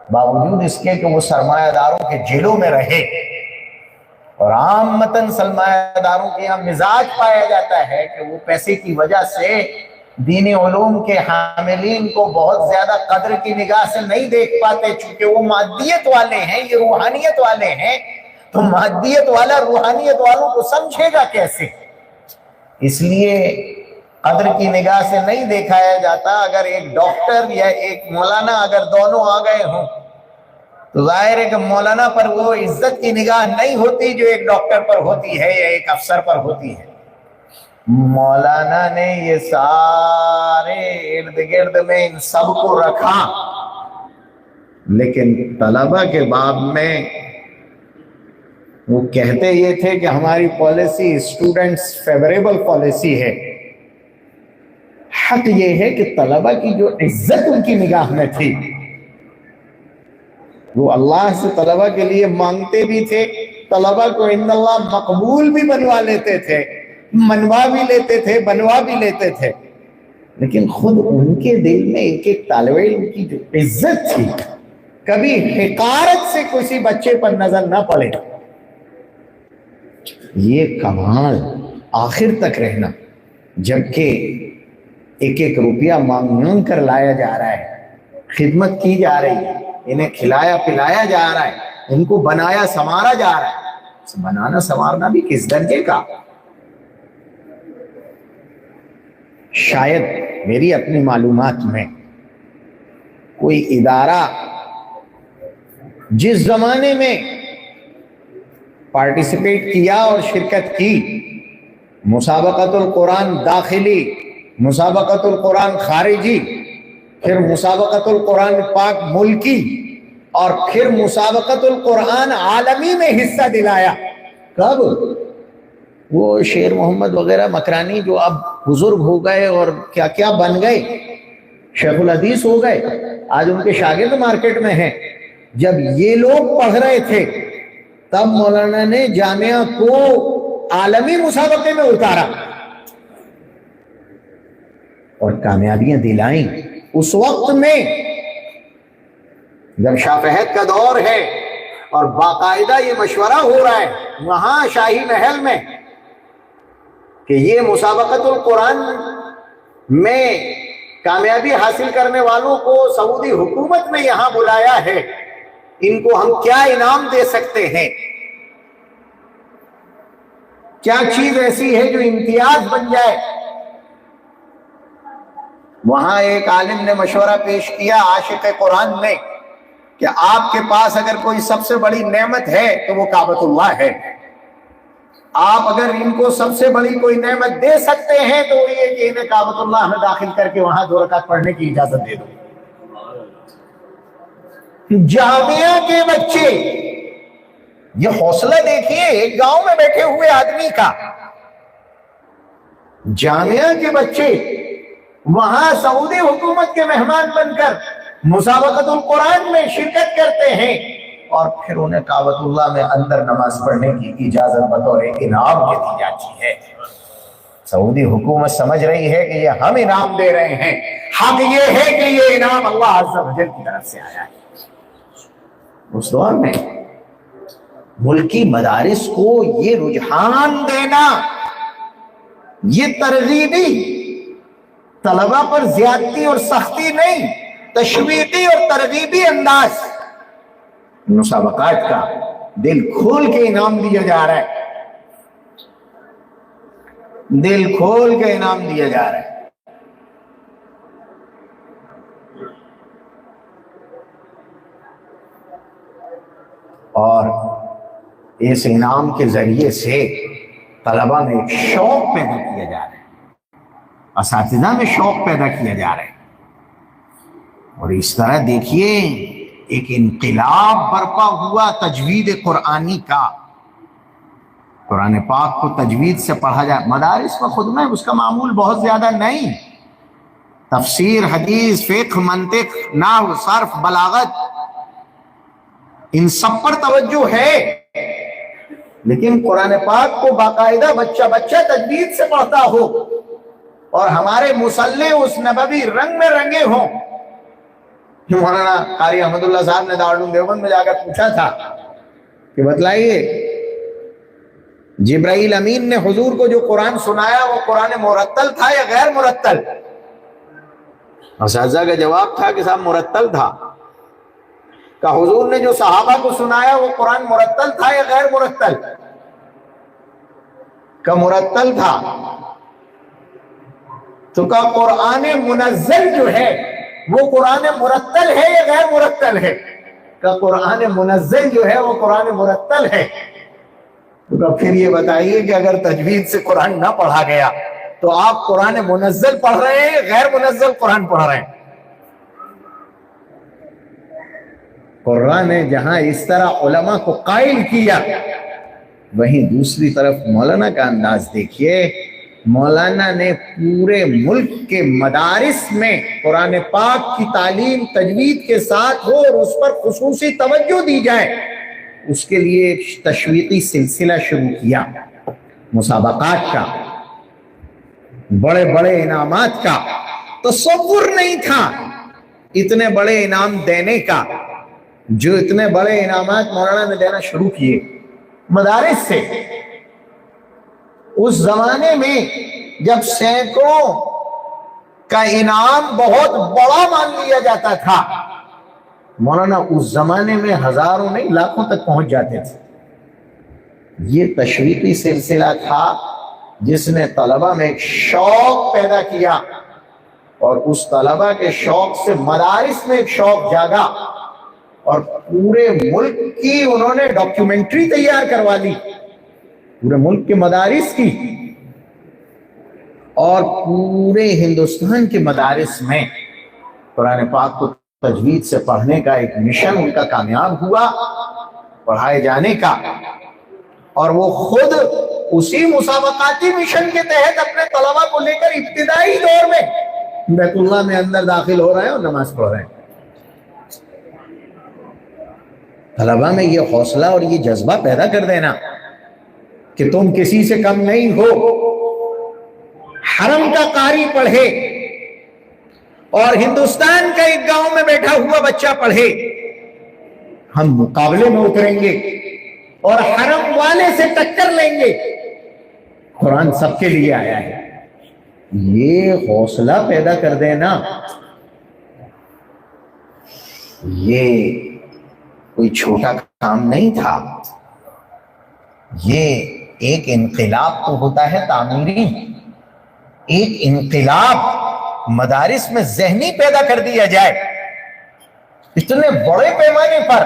باوجود اس کے کہ وہ سرمایہ داروں کے جیلوں میں رہے، اور عامتاً سرمایہ داروں کے یہاں مزاج پایا جاتا ہے کہ وہ پیسے کی وجہ سے دینی علوم کے حاملین کو بہت زیادہ قدر کی نگاہ سے نہیں دیکھ پاتے، چونکہ وہ مادیت والے ہیں، یہ روحانیت والے ہیں، تو مادیت والا روحانیت والوں کو سمجھے گا کیسے؟ اس لیے قدر کی نگاہ سے نہیں دیکھایا جاتا۔ اگر ایک ڈاکٹر یا ایک مولانا اگر دونوں آ گئے ہوں تو ظاہر ہے کہ مولانا پر وہ عزت کی نگاہ نہیں ہوتی جو ایک ڈاکٹر پر ہوتی ہے یا ایک افسر پر ہوتی ہے۔ مولانا نے یہ سارے ارد گرد میں ان سب کو رکھا، لیکن طلبہ کے باب میں وہ کہتے یہ تھے کہ ہماری پالیسی اسٹوڈنٹس فیوریبل پالیسی ہے۔ حق یہ ہے کہ طلبہ کی جو عزت ان کی نگاہ میں تھی، وہ اللہ سے طلبہ کے لیے مانگتے بھی تھے، طلبہ کو ان اللہ مقبول بھی بنوا لیتے تھے، منوا بھی لیتے تھے، بنوا بھی لیتے تھے، لیکن خود ان کے دل میں ایک ایک طالب علم کی جو عزت تھی، کبھی حقارت سے کسی بچے پر نظر نہ پڑے۔ یہ کمال آخر تک رہنا، جبکہ ایک ایک روپیہ مانگ کر لایا جا رہا ہے، خدمت کی جا رہی ہے، انہیں کھلایا پلایا جا رہا ہے، ان کو بنایا سنوارا جا رہا ہے۔ بنانا سنوارنا بھی کس درجے کا؟ شاید میری اپنی معلومات میں کوئی ادارہ جس زمانے میں پارٹیسپیٹ کیا اور شرکت کی، مسابقۃ القرآن داخلی، مسابقۃ القرآن خارجی، پھر مسابقۃ القرآن پاک ملکی، اور پھر مسابقۃ القرآن عالمی میں حصہ دلایا، کب؟ وہ شیر محمد وغیرہ مکرانی جو اب بزرگ ہو گئے اور کیا کیا بن گئے، شیخ الحدیث ہو گئے، آج ان کے شاگرد مارکیٹ میں ہیں۔ جب یہ لوگ پڑھ رہے تھے تب مولانا نے جامعہ کو عالمی مسابقے میں اتارا اور کامیابیاں دلائیں۔ اس وقت میں جب شاہ فہد کا دور ہے اور باقاعدہ یہ مشورہ ہو رہا ہے وہاں شاہی محل میں کہ یہ مسابقۃ القرآن میں کامیابی حاصل کرنے والوں کو سعودی حکومت نے یہاں بلایا ہے، ان کو ہم کیا انعام دے سکتے ہیں، کیا چیز ایسی ہے جو امتیاز بن جائے۔ وہاں ایک عالم نے مشورہ پیش کیا عاشق قرآن نے کہ آپ کے پاس اگر کوئی سب سے بڑی نعمت ہے تو وہ کعبۃ اللہ ہے، آپ اگر ان کو سب سے بڑی کوئی نعمت دے سکتے ہیں تو وہ یہ کہ انہیں کعبۃ اللہ میں داخل کر کے وہاں 2 رکعت پڑھنے کی اجازت دے دو۔ جامعہ کے بچے، یہ حوصلہ دیکھیے ایک گاؤں میں بیٹھے ہوئے آدمی کا، جامعہ کے بچے وہاں سعودی حکومت کے مہمان بن کر مسابقۃ القرآن میں شرکت کرتے ہیں اور پھر انہیں کعبۃ اللہ میں اندر نماز پڑھنے کی اجازت بطور انعام کے دی جاتی ہے۔ سعودی حکومت سمجھ رہی ہے کہ یہ ہم انعام دے رہے ہیں، حق یہ ہے کہ یہ انعام اللہ عز و جل کی طرف سے آیا ہے۔ اس دور میں ملکی مدارس کو یہ رجحان دینا، یہ ترغیبی، طلبہ پر زیادتی اور سختی نہیں، تشویقی اور ترغیبی انداز، مسابقات کا دل کھول کے انعام دیا جا رہا ہے، دل کھول کے انعام دیا جا رہا ہے۔ اور اس انعام کے ذریعے سے طلبہ میں ایک شوق پیدا کیا جا رہا ہے، اساتذہ میں شوق پیدا کیا جا رہا ہے، اور اس طرح دیکھیے ایک انقلاب برپا ہوا تجوید قرآنی کا۔ قرآن پاک کو تجوید سے پڑھا جائے، مدارس میں خود میں اس کا معمول بہت زیادہ نہیں، تفسیر، حدیث، فقہ، منطق، نحو، صرف، بلاغت، ان سب پر توجہ ہے، لیکن قرآن پاک کو باقاعدہ بچہ تجوید سے پڑھتا ہو اور ہمارے مصلی اس نبوی رنگ میں رنگے ہوں۔ مولانا قاری احمد اللہ صاحب نے دارالعلوم دیوبند میں جا کر پوچھا تھا کہ بتلائیے جبرائیل امین نے حضور کو جو قرآن سنایا وہ قرآن مرتل تھا یا غیر مرتل؟ اساتذہ کا جواب تھا کہ صاحب مرتل تھا۔ کہ حضور نے جو صحابہ کو سنایا وہ قرآن مرتل تھا یا غیر مرتل؟ کہ مرتل تھا۔ تو کہ قرآن منزل جو ہے وہ قرآن مرتل ہے یا غیر مرتل ہے؟ کہ قرآن منزل جو ہے وہ قرآن مرتل ہے۔ تو پھر یہ بتائیے کہ اگر تجوید سے قرآن نہ پڑھا گیا تو آپ قرآن منزل پڑھ رہے ہیں، غیر منزل قرآن پڑھ رہے ہیں؟ قرآن نے جہاں اس طرح علماء کو قائل کیا، وہیں دوسری طرف مولانا کا انداز دیکھیے، مولانا نے پورے ملک کے مدارس میں قرآن پاک کی تعلیم تجوید کے ساتھ ہو اور اس پر خصوصی توجہ دی جائے، اس کے لیے ایک تشویقی سلسلہ شروع کیا، مسابقات کا، بڑے بڑے انعامات کا۔ تصور نہیں تھا اتنے بڑے انعام دینے کا، جو اتنے بڑے انعامات مولانا نے دینا شروع کیے مدارس سے۔ اس زمانے میں جب سینکڑوں کا انعام بہت بڑا مان لیا جاتا تھا، مولانا اس زمانے میں ہزاروں نہیں لاکھوں تک پہنچ جاتے تھے۔ یہ تشویقی سلسلہ تھا جس نے طلبہ میں ایک شوق پیدا کیا، اور اس طلبہ کے شوق سے مدارس میں ایک شوق جاگا، اور پورے ملک کی انہوں نے ڈاکیومنٹری تیار کروا لی، پورے ملک کے مدارس کی، اور پورے ہندوستان کے مدارس میں قرآن پاک کو تجوید سے پڑھنے کا ایک مشن ان کا کامیاب ہوا، پڑھائے جانے کا۔ اور وہ خود اسی مسابقاتی مشن کے تحت اپنے طلبہ کو لے کر ابتدائی دور میں بیت اللہ میں اندر داخل ہو رہے ہیں اور نماز پڑھ رہے ہیں۔ طلبہ میں یہ حوصلہ اور یہ جذبہ پیدا کر دینا کہ تم کسی سے کم نہیں ہو، حرم کا قاری پڑھے اور ہندوستان کا ایک گاؤں میں بیٹھا ہوا بچہ پڑھے، ہم مقابلے میں اتریں گے اور حرم والے سے ٹکر لیں گے، قرآن سب کے لیے آیا ہے۔ یہ حوصلہ پیدا کر دینا، یہ کوئی چھوٹا کام نہیں تھا، یہ ایک انقلاب تو ہوتا ہے تعمیری، ایک انقلاب مدارس میں ذہنی پیدا کر دیا جائے اتنے بڑے پیمانے پر۔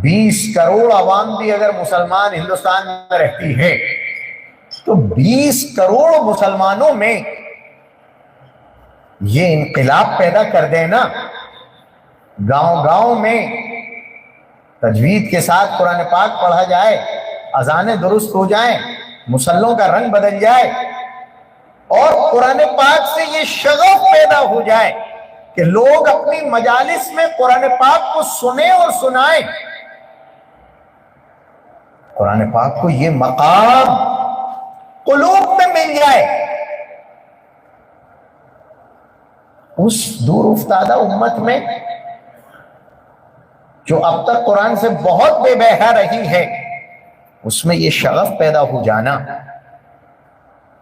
20 کروڑ عوام بھی اگر مسلمان ہندوستان میں رہتی ہے تو 20 کروڑ مسلمانوں میں یہ انقلاب پیدا کر دینا، گاؤں گاؤں میں تجوید کے ساتھ قرآن پاک پڑھا جائے، اذانیں درست ہو جائیں، مصلوں کا رنگ بدل جائے، اور قرآن پاک سے یہ شغف پیدا ہو جائے کہ لوگ اپنی مجالس میں قرآن پاک کو سنیں اور سنائیں، قرآن پاک کو یہ مقام قلوب میں مل جائے۔ اس دور افتادہ امت میں جو اب تک قرآن سے بہت بے بہرا رہی ہے، اس میں یہ شغف پیدا ہو جانا،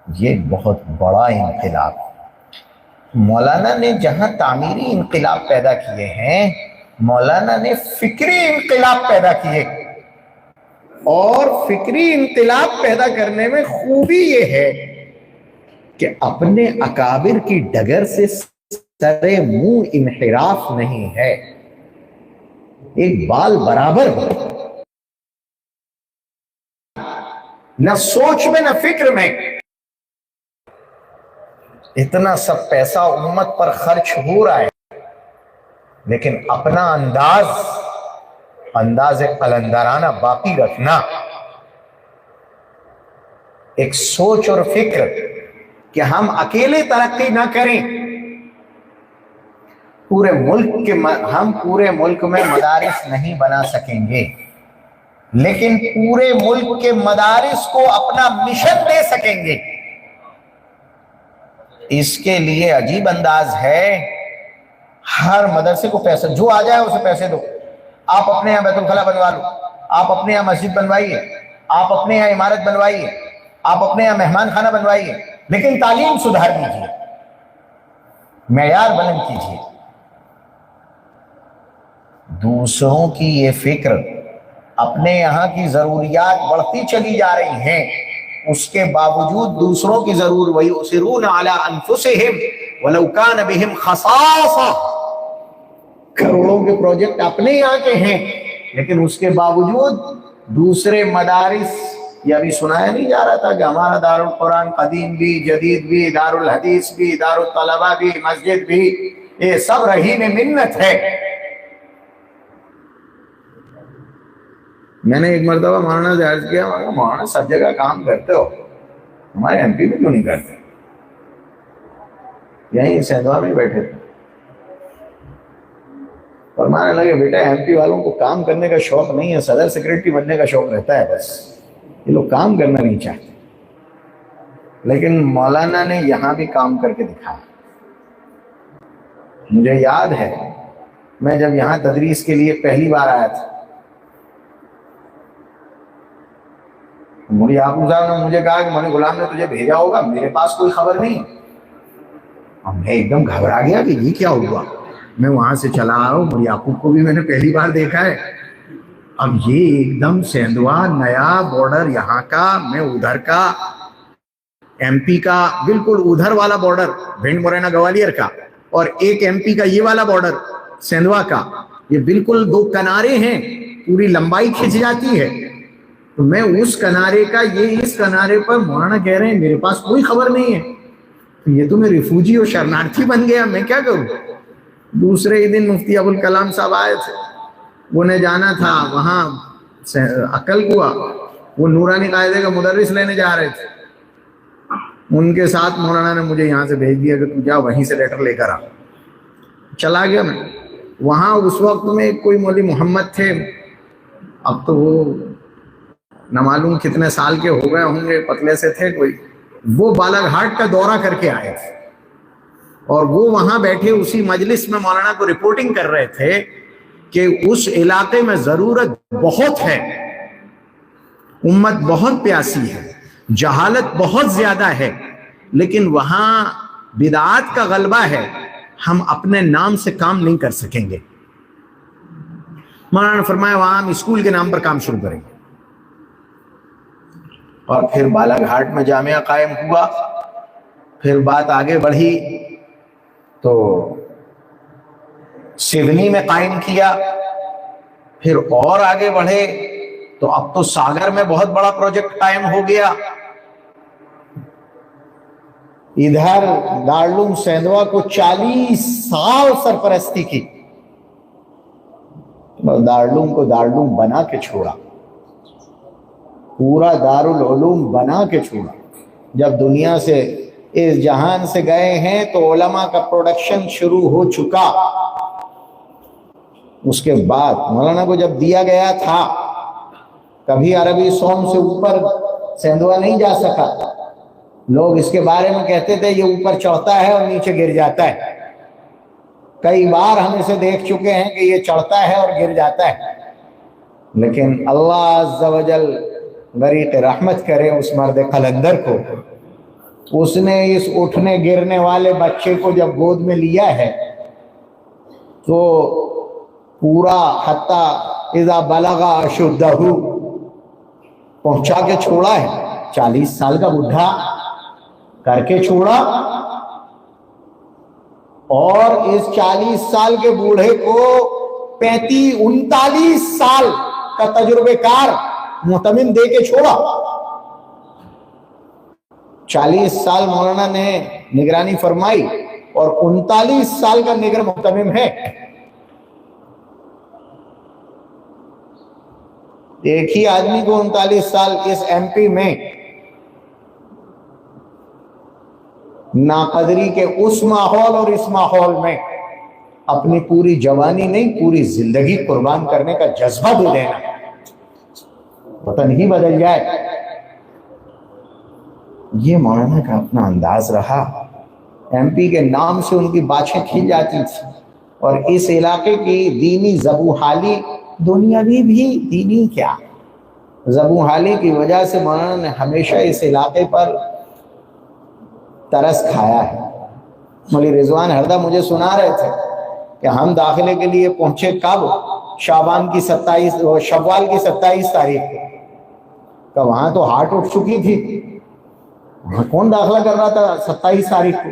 یہ بہت بڑا انقلاب۔ مولانا نے جہاں تعمیری انقلاب پیدا کیے ہیں، مولانا نے فکری انقلاب پیدا کیے، اور فکری انقلاب پیدا کرنے میں خوبی یہ ہے کہ اپنے اکابر کی ڈگر سے سرے منہ انحراف نہیں ہے، ایک بال برابر ہو، نہ سوچ میں نہ فکر میں۔ اتنا سب پیسہ امت پر خرچ ہو رہا ہے، لیکن اپنا انداز قلندرانہ باقی رکھنا، ایک سوچ اور فکر کہ ہم اکیلے ترقی نہ کریں، ہم پورے ملک میں مدارس نہیں بنا سکیں گے، لیکن پورے ملک کے مدارس کو اپنا مشن دے سکیں گے۔ اس کے لیے عجیب انداز ہے، ہر مدرسے کو پیسہ جو آ جائے اسے پیسے دو، آپ اپنے یہاں بیت الخلا بنوا لو، آپ اپنے یہاں مسجد بنوائیے، آپ اپنے یہاں عمارت بنوائیے، آپ اپنے یہاں مہمان خانہ بنوائیے، لیکن تعلیم سدھار دیجیے، معیار بلند کیجیے۔ دوسروں کی یہ فکر، اپنے یہاں کی ضروریات بڑھتی چلی جا رہی ہیں، اس کے باوجود دوسروں کی ضرور وَيُؤْثِرُونَ عَلَىٰ أَنفُسِهِمْ وَلَوْ كَانَ بِهِمْ خَصَاصَةٌ، کروڑوں کے پروجیکٹ اپنے یہاں کے ہیں، لیکن اس کے باوجود دوسرے مدارس، یہ ابھی سنایا نہیں جا رہا تھا کہ ہمارا دارالقرآن قدیم بھی، جدید بھی، دارالحدیث بھی، دارالطلبہ بھی، مسجد بھی، یہ سب رہین منت ہے۔ میں نے ایک مرتبہ مولانا سے عرض کیا، مولانا سب جگہ کام کرتے ہو، ہمارے ایم پی میں کیوں نہیں کرتے؟ یہیں سیندوا میں بیٹھے تھے، فرمانے لگے بیٹا ایم پی والوں کو کام کرنے کا شوق نہیں ہے، صدر سیکرٹری بننے کا شوق رہتا ہے، بس یہ لوگ کام کرنا نہیں چاہتے۔ لیکن مولانا نے یہاں بھی کام کر کے دکھایا۔ مجھے یاد ہے میں جب یہاں تدریس کے لیے پہلی بار آیا تھا، مولوی یعقوب صاحب نے مجھے کہا کہ مولوی غلام نے تجھے بھیجا ہوگا، میرے پاس کوئی خبر نہیں۔ اب میں ایک دم گھبرا گیا کہ یہ کیا ہوا۔ میں وہاں سے چلا آیا ہوں، مولوی یعقوب کو بھی میں نے پہلی بار دیکھا ہے۔ اب یہ ایک دم سیندوا نیا بارڈر یہاں کا، میں ادھر کا ایم پی کا، بالکل ادھر والا بارڈر بھنڈ مرینا گوالیر کا، اور ایک ایم پی کا یہ والا بارڈر سیندوا کا، یہ بالکل دو کنارے ہیں، پوری لمبائی کھنچ جاتی ہے۔ تو میں اس کنارے کا، یہ اس کنارے پر، مولانا کہہ رہے ہیں میرے پاس کوئی خبر نہیں ہے۔ یہ تو میں ریفوجی اور شرنارتھی بن گیا، میں کیا کروں۔ دوسرے ہی دن مفتی ابوالکلام صاحب آئے تھے، انہیں جانا تھا وہاں عقل کوا، وہ نورانی قاعدے کا مدرس لینے جا رہے تھے، ان کے ساتھ مولانا نے مجھے یہاں سے بھیج دیا کہ تو جا وہیں سے لیٹر لے کر آ۔ چلا گیا میں وہاں۔ اس وقت میں کوئی مولوی محمد تھے، اب تو وہ نہ معلوم کتنے سال کے ہو گئے ہوں گے، پتلے سے تھے کوئی، وہ بالا گھاٹ کا دورہ کر کے آئے تھے، اور وہ وہاں بیٹھے اسی مجلس میں مولانا کو رپورٹنگ کر رہے تھے کہ اس علاقے میں ضرورت بہت ہے، امت بہت پیاسی ہے، جہالت بہت زیادہ ہے، لیکن وہاں بدعات کا غلبہ ہے، ہم اپنے نام سے کام نہیں کر سکیں گے۔ مولانا نے فرمایا وہاں ہم اسکول کے نام پر کام شروع کریں گے۔ اور پھر بالا گھاٹ میں جامعہ قائم ہوا، پھر بات آگے بڑھی تو سڈنی میں قائم کیا، پھر اور آگے بڑھے تو اب تو ساگر میں بہت بڑا پروجیکٹ قائم ہو گیا۔ ادھر دارالعلوم سیندوا کو 40 سال سرپرستی کی، دارالعلوم کو دارالعلوم بنا کے چھوڑا، پورا دارالعلوم بنا کے چھوڑا۔ جب دنیا سے، اس جہان سے گئے ہیں تو علماء کا پروڈکشن شروع ہو چکا۔ اس کے بعد مولانا کو جب دیا گیا تھا، کبھی عربی سوم سے اوپر سیندوا نہیں جا سکا، لوگ اس کے بارے میں کہتے تھے یہ اوپر چڑھتا ہے اور نیچے گر جاتا ہے۔ کئی بار ہم اسے دیکھ چکے ہیں کہ یہ چڑھتا ہے اور گر جاتا ہے، لیکن اللہ عز و جل غریق رحمت کرے اس مرد قلندر کو، اس نے اس اٹھنے گرنے والے بچے کو جب گود میں لیا ہے تو پورا حتی اذا بلغ اشدہ پہنچا کے چھوڑا ہے۔ 40 سال کا بڈھا کر کے چھوڑا، اور اس 40 سال کے بوڑھے کو 39 سال کا تجربے کار محتمم دے کے چھوڑا۔ 40 سال مولانا نے نگرانی فرمائی اور 39 سال کا نگر محتمم ہے۔ ایک ہی آدمی کو 39 سال اس ایم پی میں ناقدری کے اس ماحول اور اس ماحول میں اپنی پوری جوانی نہیں، پوری زندگی قربان کرنے کا جذبہ دے دینا، وطن ہی بدل جائے۔ یہ مولانا کا اپنا انداز رہا۔ ایم پی کے نام سے ان کی باتیں کھل جاتی تھی، اور اس علاقے کی دینی زبوحالی، دنیاوی بھی دینی کیا، زبوحالی کی وجہ سے مولانا نے ہمیشہ اس علاقے پر ترس کھایا ہے۔ مولوی رضوان ہردہ مجھے سنا رہے تھے کہ ہم داخلے کے لیے پہنچے کب؟ شوال کی 27 تاریخ کو، کہ وہاں تو ہارٹ اٹھ چکی تھی، وہاں کون داخلہ کر رہا تھا 27 تاریخ کو؟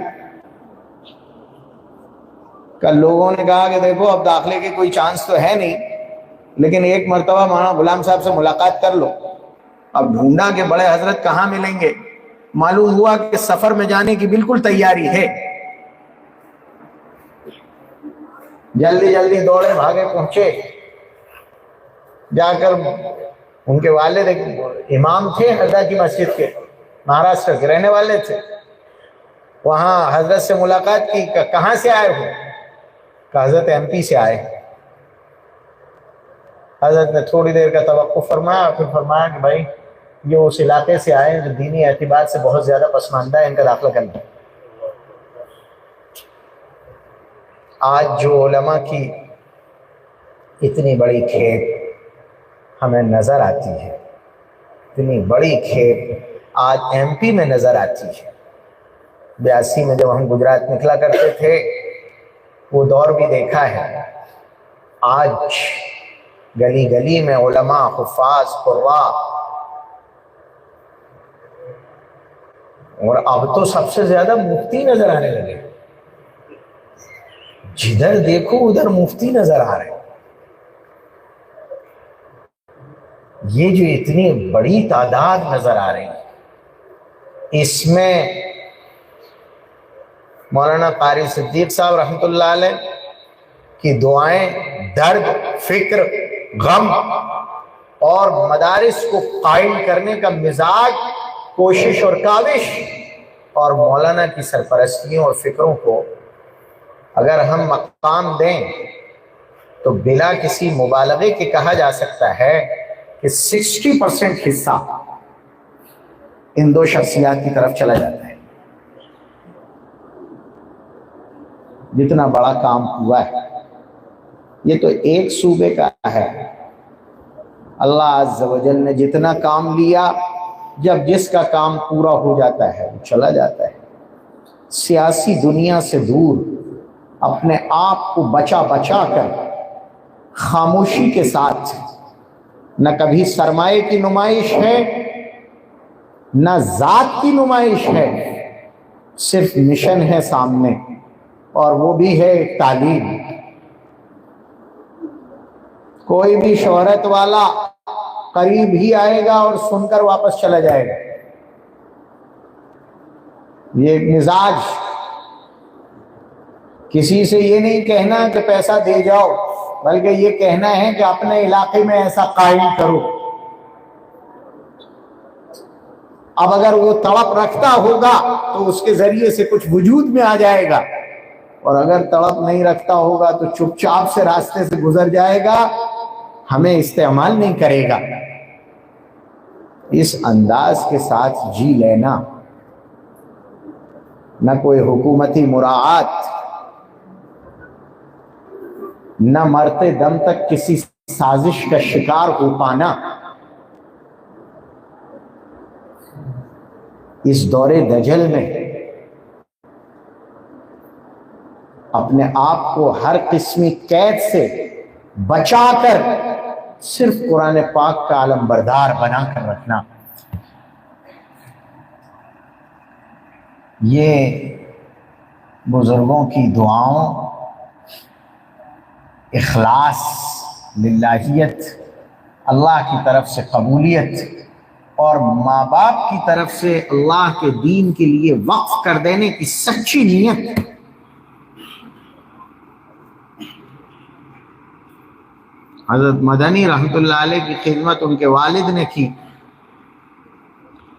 کہ لوگوں نے کہا کہ دیکھو اب داخلے کے کوئی چانس تو ہے نہیں، لیکن ایک مرتبہ مولانا غلام صاحب سے ملاقات کر لو۔ اب ڈھونڈا کہ بڑے حضرت کہاں ملیں گے، معلوم ہوا کہ سفر میں جانے کی بالکل تیاری ہے۔ جلدی جلدی دوڑے بھاگے پہنچے، جا کر ان کے والد امام تھے ہردہ کی مسجد کے، مہاراشٹر کے رہنے والے تھے، وہاں حضرت سے ملاقات کی کہ کہاں سے آئے ہو؟ کہ حضرت ایم پی سے آئے۔ حضرت نے تھوڑی دیر کا توقف فرمایا، پھر فرمایا کہ بھائی یہ اس علاقے سے آئے ہیں جو دینی اعتبار سے بہت زیادہ پسماندہ ہے، ان کا داخلہ کرنا۔ آج جو علماء کی اتنی بڑی کھیپ ہمیں نظر آتی ہے، اتنی بڑی کھیپ آج ایم پی میں نظر آتی ہے۔ 82 میں جب ہم گجرات نکلا کرتے تھے وہ دور بھی دیکھا ہے۔ آج گلی گلی میں علماء، حفاظ، قراء، اور اب تو سب سے زیادہ مفتی نظر آنے لگے، جدھر دیکھو ادھر مفتی نظر آ رہے۔ یہ جو اتنی بڑی تعداد نظر آ رہی ہے، اس میں مولانا قاری صدیق صاحب رحمۃ اللہ علیہ کی دعائیں، درد، فکر، غم اور مدارس کو قائم کرنے کا مزاج، کوشش اور کاوش، اور مولانا کی سرپرستیوں اور فکروں کو اگر ہم مقام دیں تو بلا کسی مبالغے کے کہا جا سکتا ہے کہ 60% حصہ ان دو شخصیات کی طرف چلا جاتا ہے۔ جتنا بڑا کام ہوا ہے یہ تو ایک صوبے کا ہے، اللہ عز و جل نے جتنا کام لیا، جب جس کا کام پورا ہو جاتا ہے وہ چلا جاتا ہے۔ سیاسی دنیا سے دور اپنے آپ کو بچا بچا کر خاموشی کے ساتھ، نہ کبھی سرمایے کی نمائش ہے نہ ذات کی نمائش ہے، صرف مشن ہے سامنے، اور وہ بھی ہے ایک تعلیم۔ کوئی بھی شہرت والا قریب ہی آئے گا اور سن کر واپس چلا جائے گا، یہ ایک مزاج۔ کسی سے یہ نہیں کہنا کہ پیسہ دے جاؤ، بلکہ یہ کہنا ہے کہ اپنے علاقے میں ایسا قائم کرو۔ اب اگر وہ تڑپ رکھتا ہوگا تو اس کے ذریعے سے کچھ وجود میں آ جائے گا، اور اگر تڑپ نہیں رکھتا ہوگا تو چپ چاپ سے راستے سے گزر جائے گا، ہمیں استعمال نہیں کرے گا۔ اس انداز کے ساتھ جی لینا، نہ کوئی حکومتی مراعات، نہ مرتے دم تک کسی سازش کا شکار ہو پانا، اس دور دجل میں اپنے آپ کو ہر قسمی قید سے بچا کر صرف قرآن پاک کا علم بردار بنا کر رکھنا، یہ بزرگوں کی دعاؤں، اخلاص، للہیت، اللہ کی طرف سے قبولیت، اور ماں باپ کی طرف سے اللہ کے دین کے لیے وقف کر دینے کی سچی نیت۔ حضرت مدنی رحمت اللہ علیہ کی خدمت ان کے والد نے کی،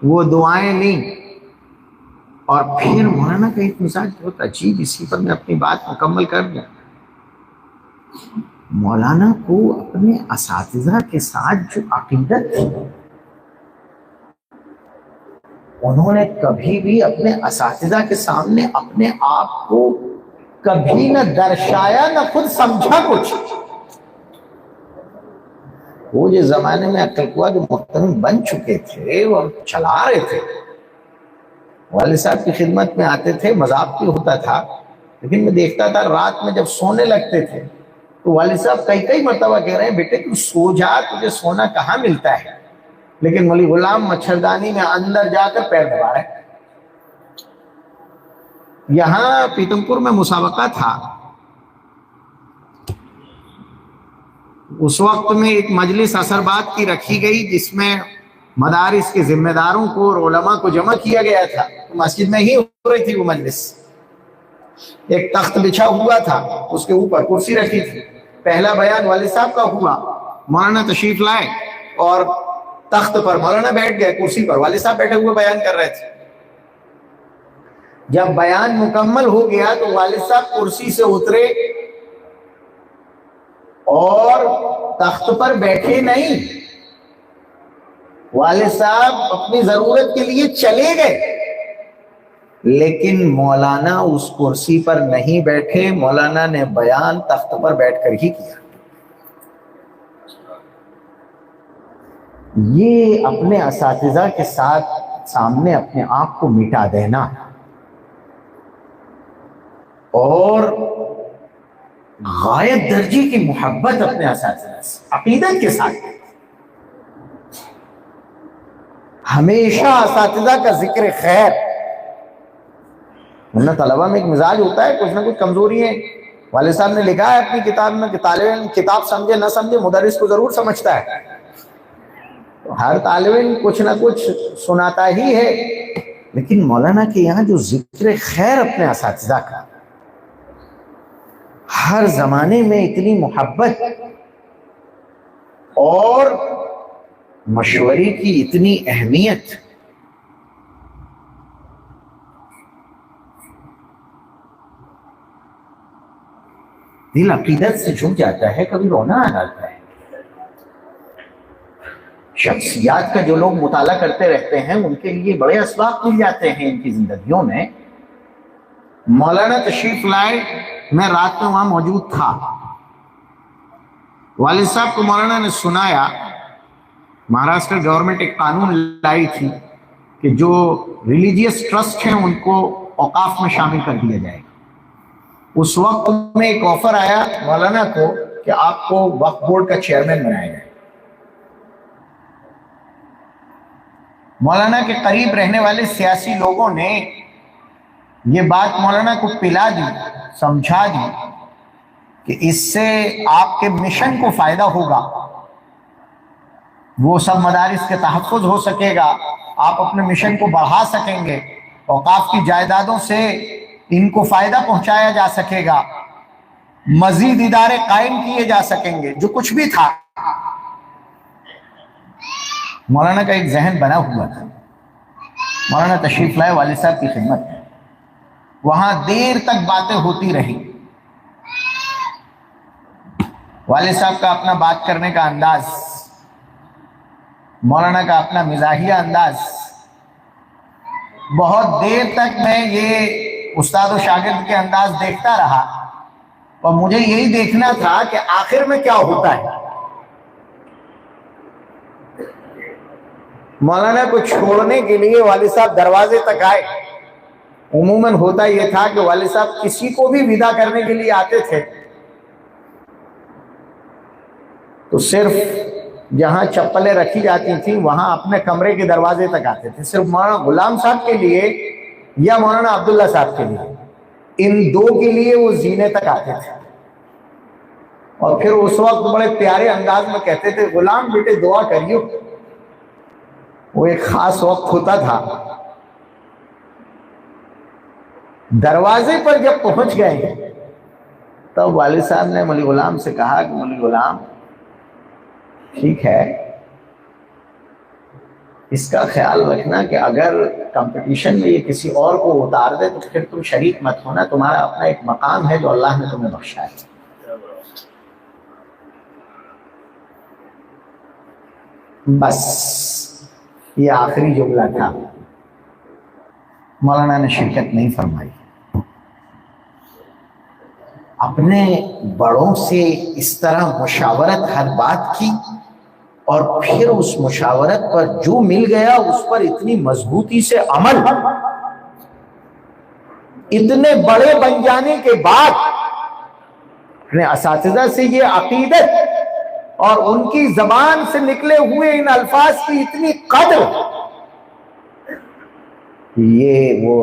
وہ دعائیں لیں، اور پھر مولانا کا ایک مزاج بہت عجیب، اسی پر میں اپنی بات مکمل کر دوں۔ مولانا کو اپنے اساتذہ کے ساتھ جو عقیدت تھی، انہوں نے کبھی بھی اپنے اساتذہ کے سامنے اپنے آپ کو کبھی نہ درشایا نہ خود سمجھا کچھ۔ وہ جو زمانے میں عقل کے محترم بن چکے تھے اور چلا رہے تھے، والد صاحب کی خدمت میں آتے تھے، مذاق بھی ہوتا تھا، لیکن میں دیکھتا تھا رات میں جب سونے لگتے تھے تو والد صاحب کئی مرتبہ کہہ رہے ہیں، بیٹے تو سو جا، تجھے سونا کہاں ملتا ہے، لیکن مولی غلام مچھردانی میں اندر جا کر پیر دبا رہے۔ یہاں پیتم پور میں مسابقہ تھا، اس وقت میں ایک مجلس عصر بعد کی رکھی گئی جس میں مدارس کے ذمہ داروں کو اور علماء کو جمع کیا گیا تھا۔ مسجد میں ہی ہو رہی تھی وہ مجلس، ایک تخت بچھا ہوا تھا، اس کے اوپر کرسی رکھی تھی، پہلا بیان والد صاحب کا ہوا، مولانا تشریف لائے اور تخت پر مولانا بیٹھ گئے، کرسی پر والد صاحب بیٹھے ہوئے بیان کر رہے تھے۔ جب بیان مکمل ہو گیا تو والد صاحب کرسی سے اترے اور تخت پر بیٹھے نہیں، والد صاحب اپنی ضرورت کے لیے چلے گئے، لیکن مولانا اس کرسی پر نہیں بیٹھے، مولانا نے بیان تخت پر بیٹھ کر ہی کیا۔ یہ اپنے اساتذہ کے ساتھ سامنے اپنے آپ کو مٹا دینا اور غایت درجے کی محبت اپنے اساتذہ سے عقیدت کے ساتھ، ہمیشہ اساتذہ کا ذکر خیر. ورنہ طلبہ میں ایک مزاج ہوتا ہے، کچھ نہ کچھ کمزوری ہے. والد صاحب نے لکھا ہے اپنی کتاب میں کہ طالب علم کتاب سمجھے نہ سمجھے مدرس کو ضرور سمجھتا ہے. ہر طالب علم کچھ نہ کچھ سناتا ہی ہے، لیکن مولانا کے یہاں جو ذکر خیر اپنے اساتذہ کا، ہر زمانے میں اتنی محبت اور مشورے کی اتنی اہمیت. دل عقیدت سے جھک جاتا ہے، کبھی رونا آ جاتا ہے. شخصیات کا جو لوگ مطالعہ کرتے رہتے ہیں ان کے لیے بڑے اسباق مل جاتے ہیں ان کی زندگیوں میں. مولانا تشریف لائے، میں رات میں وہاں موجود تھا. والد صاحب کو مولانا نے سنایا مہاراشٹر گورنمنٹ ایک قانون لائی تھی کہ جو ریلیجیس ٹرسٹ ہیں ان کو اوقاف میں شامل کر دیا جائے گا. اس وقت میں ایک آفر آیا مولانا کو کہ آپ کو وقف بورڈ کا چیئرمین بنایا جائے. مولانا کے قریب رہنے والے سیاسی لوگوں نے یہ بات مولانا کو پلا دی، سمجھا دی کہ اس سے آپ کے مشن کو فائدہ ہوگا، وہ سب مدارس کے تحفظ ہو سکے گا، آپ اپنے مشن کو بڑھا سکیں گے، اوقاف کی جائیدادوں سے ان کو فائدہ پہنچایا جا سکے گا، مزید ادارے قائم کیے جا سکیں گے. جو کچھ بھی تھا مولانا کا ایک ذہن بنا ہوا تھا. مولانا تشریف لائے والد صاحب کی خدمت میں، وہاں دیر تک باتیں ہوتی رہی. والد صاحب کا اپنا بات کرنے کا انداز، مولانا کا اپنا مزاحیہ انداز. بہت دیر تک میں یہ استاد و شاگرد کے انداز دیکھتا رہا اور مجھے یہی دیکھنا تھا کہ آخر میں کیا ہوتا ہے. مولانا کو چھوڑنے کے لیے والد صاحب دروازے تک آئے. عموماً ہوتا یہ تھا کہ والد صاحب کسی کو بھی ودا کرنے کے لیے آتے تھے تو صرف جہاں چپلیں رکھی جاتی تھیں وہاں اپنے کمرے کے دروازے تک آتے تھے. صرف مولانا غلام صاحب کے لیے یا مولانا عبداللہ صاحب کے لیے، ان دو کے لیے وہ زینے تک آتے تھے. اور پھر اس وقت بڑے پیارے انداز میں کہتے تھے غلام بیٹے دعا کریو. وہ ایک خاص وقت ہوتا تھا. دروازے پر جب پہنچ گئے تب والد صاحب نے مولی غلام سے کہا کہ مولی غلام ٹھیک ہے، اس کا خیال رکھنا کہ اگر کمپٹیشن میں یہ کسی اور کو اتار دے تو پھر تم شریک مت ہونا، تمہارا اپنا ایک مقام ہے جو اللہ نے تمہیں بخشا ہے. بس یہ آخری جملہ تھا. مولانا نے شرکت نہیں فرمائی. اپنے بڑوں سے اس طرح مشاورت ہر بات کی اور پھر اس مشاورت پر جو مل گیا اس پر اتنی مضبوطی سے عمل. اتنے بڑے بن جانے کے بعد اپنے اساتذہ سے یہ عقیدت اور ان کی زبان سے نکلے ہوئے ان الفاظ کی اتنی قدر، یہ وہ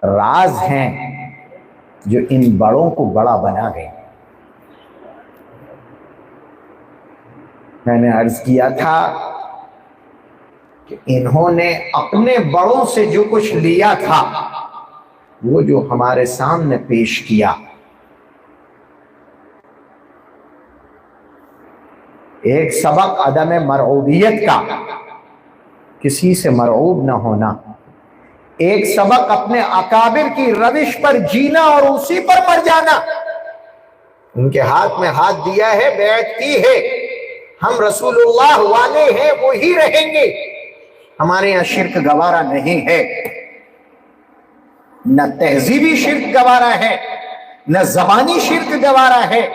راز ہیں جو ان بڑوں کو بڑا بنا گئے. میں نے عرض کیا تھا کہ انہوں نے اپنے بڑوں سے جو کچھ لیا تھا وہ جو ہمارے سامنے پیش کیا، ایک سبق عدم مرعوبیت کا، کسی سے مرعوب نہ ہونا، ایک سبق اپنے اکابر کی روش پر جینا اور اسی پر مر جانا. ان کے ہاتھ میں ہاتھ دیا ہے، بیعت کی ہے، ہم رسول اللہ والے ہیں، وہی رہیں گے. ہمارے یہاں شرک گوارا نہیں ہے، نہ تہذیبی شرک گوارا ہے، نہ زبانی شرک گوارا ہے،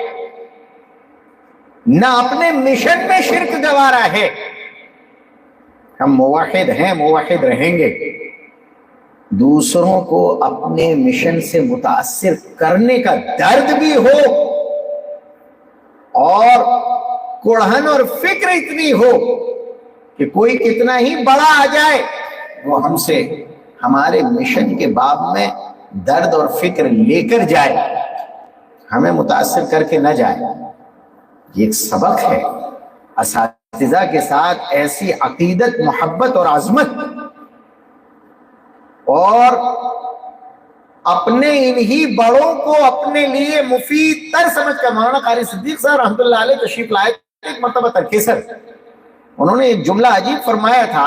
نہ اپنے مشن میں شرک گوارا ہے. ہم موحد ہیں، موحد رہیں گے، دوسروں کو اپنے مشن سے متاثر کرنے کا درد بھی ہو اور کڑھن اور فکر اتنی ہو کہ کوئی کتنا ہی بڑا آ جائے وہ ہم سے ہمارے مشن کے باب میں درد اور فکر لے کر جائے، ہمیں متاثر کر کے نہ جائے۔ یہ ایک سبق ہے اساتذہ کے ساتھ ایسی عقیدت، محبت اور عظمت، اور اپنے انہی بڑوں کو اپنے لیے مفید تر سمجھ کر۔ مولانا قاری صدیق صاحب رحمۃ اللہ علیہ تشریف لائے ایک مرتبہ ترکیسر، انہوں نے ایک جملہ عجیب فرمایا تھا۔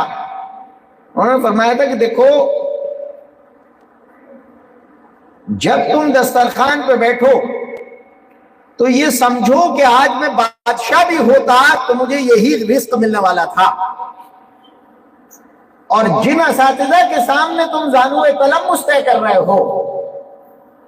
انہوں نے فرمایا تھا کہ دیکھو، جب تم دسترخوان پہ بیٹھو تو یہ سمجھو کہ آج میں بادشاہ بھی ہوتا تو مجھے یہی رزق ملنے والا تھا، اور جن اساتذہ کے سامنے تم زانوئے تلمس طے کر رہے ہو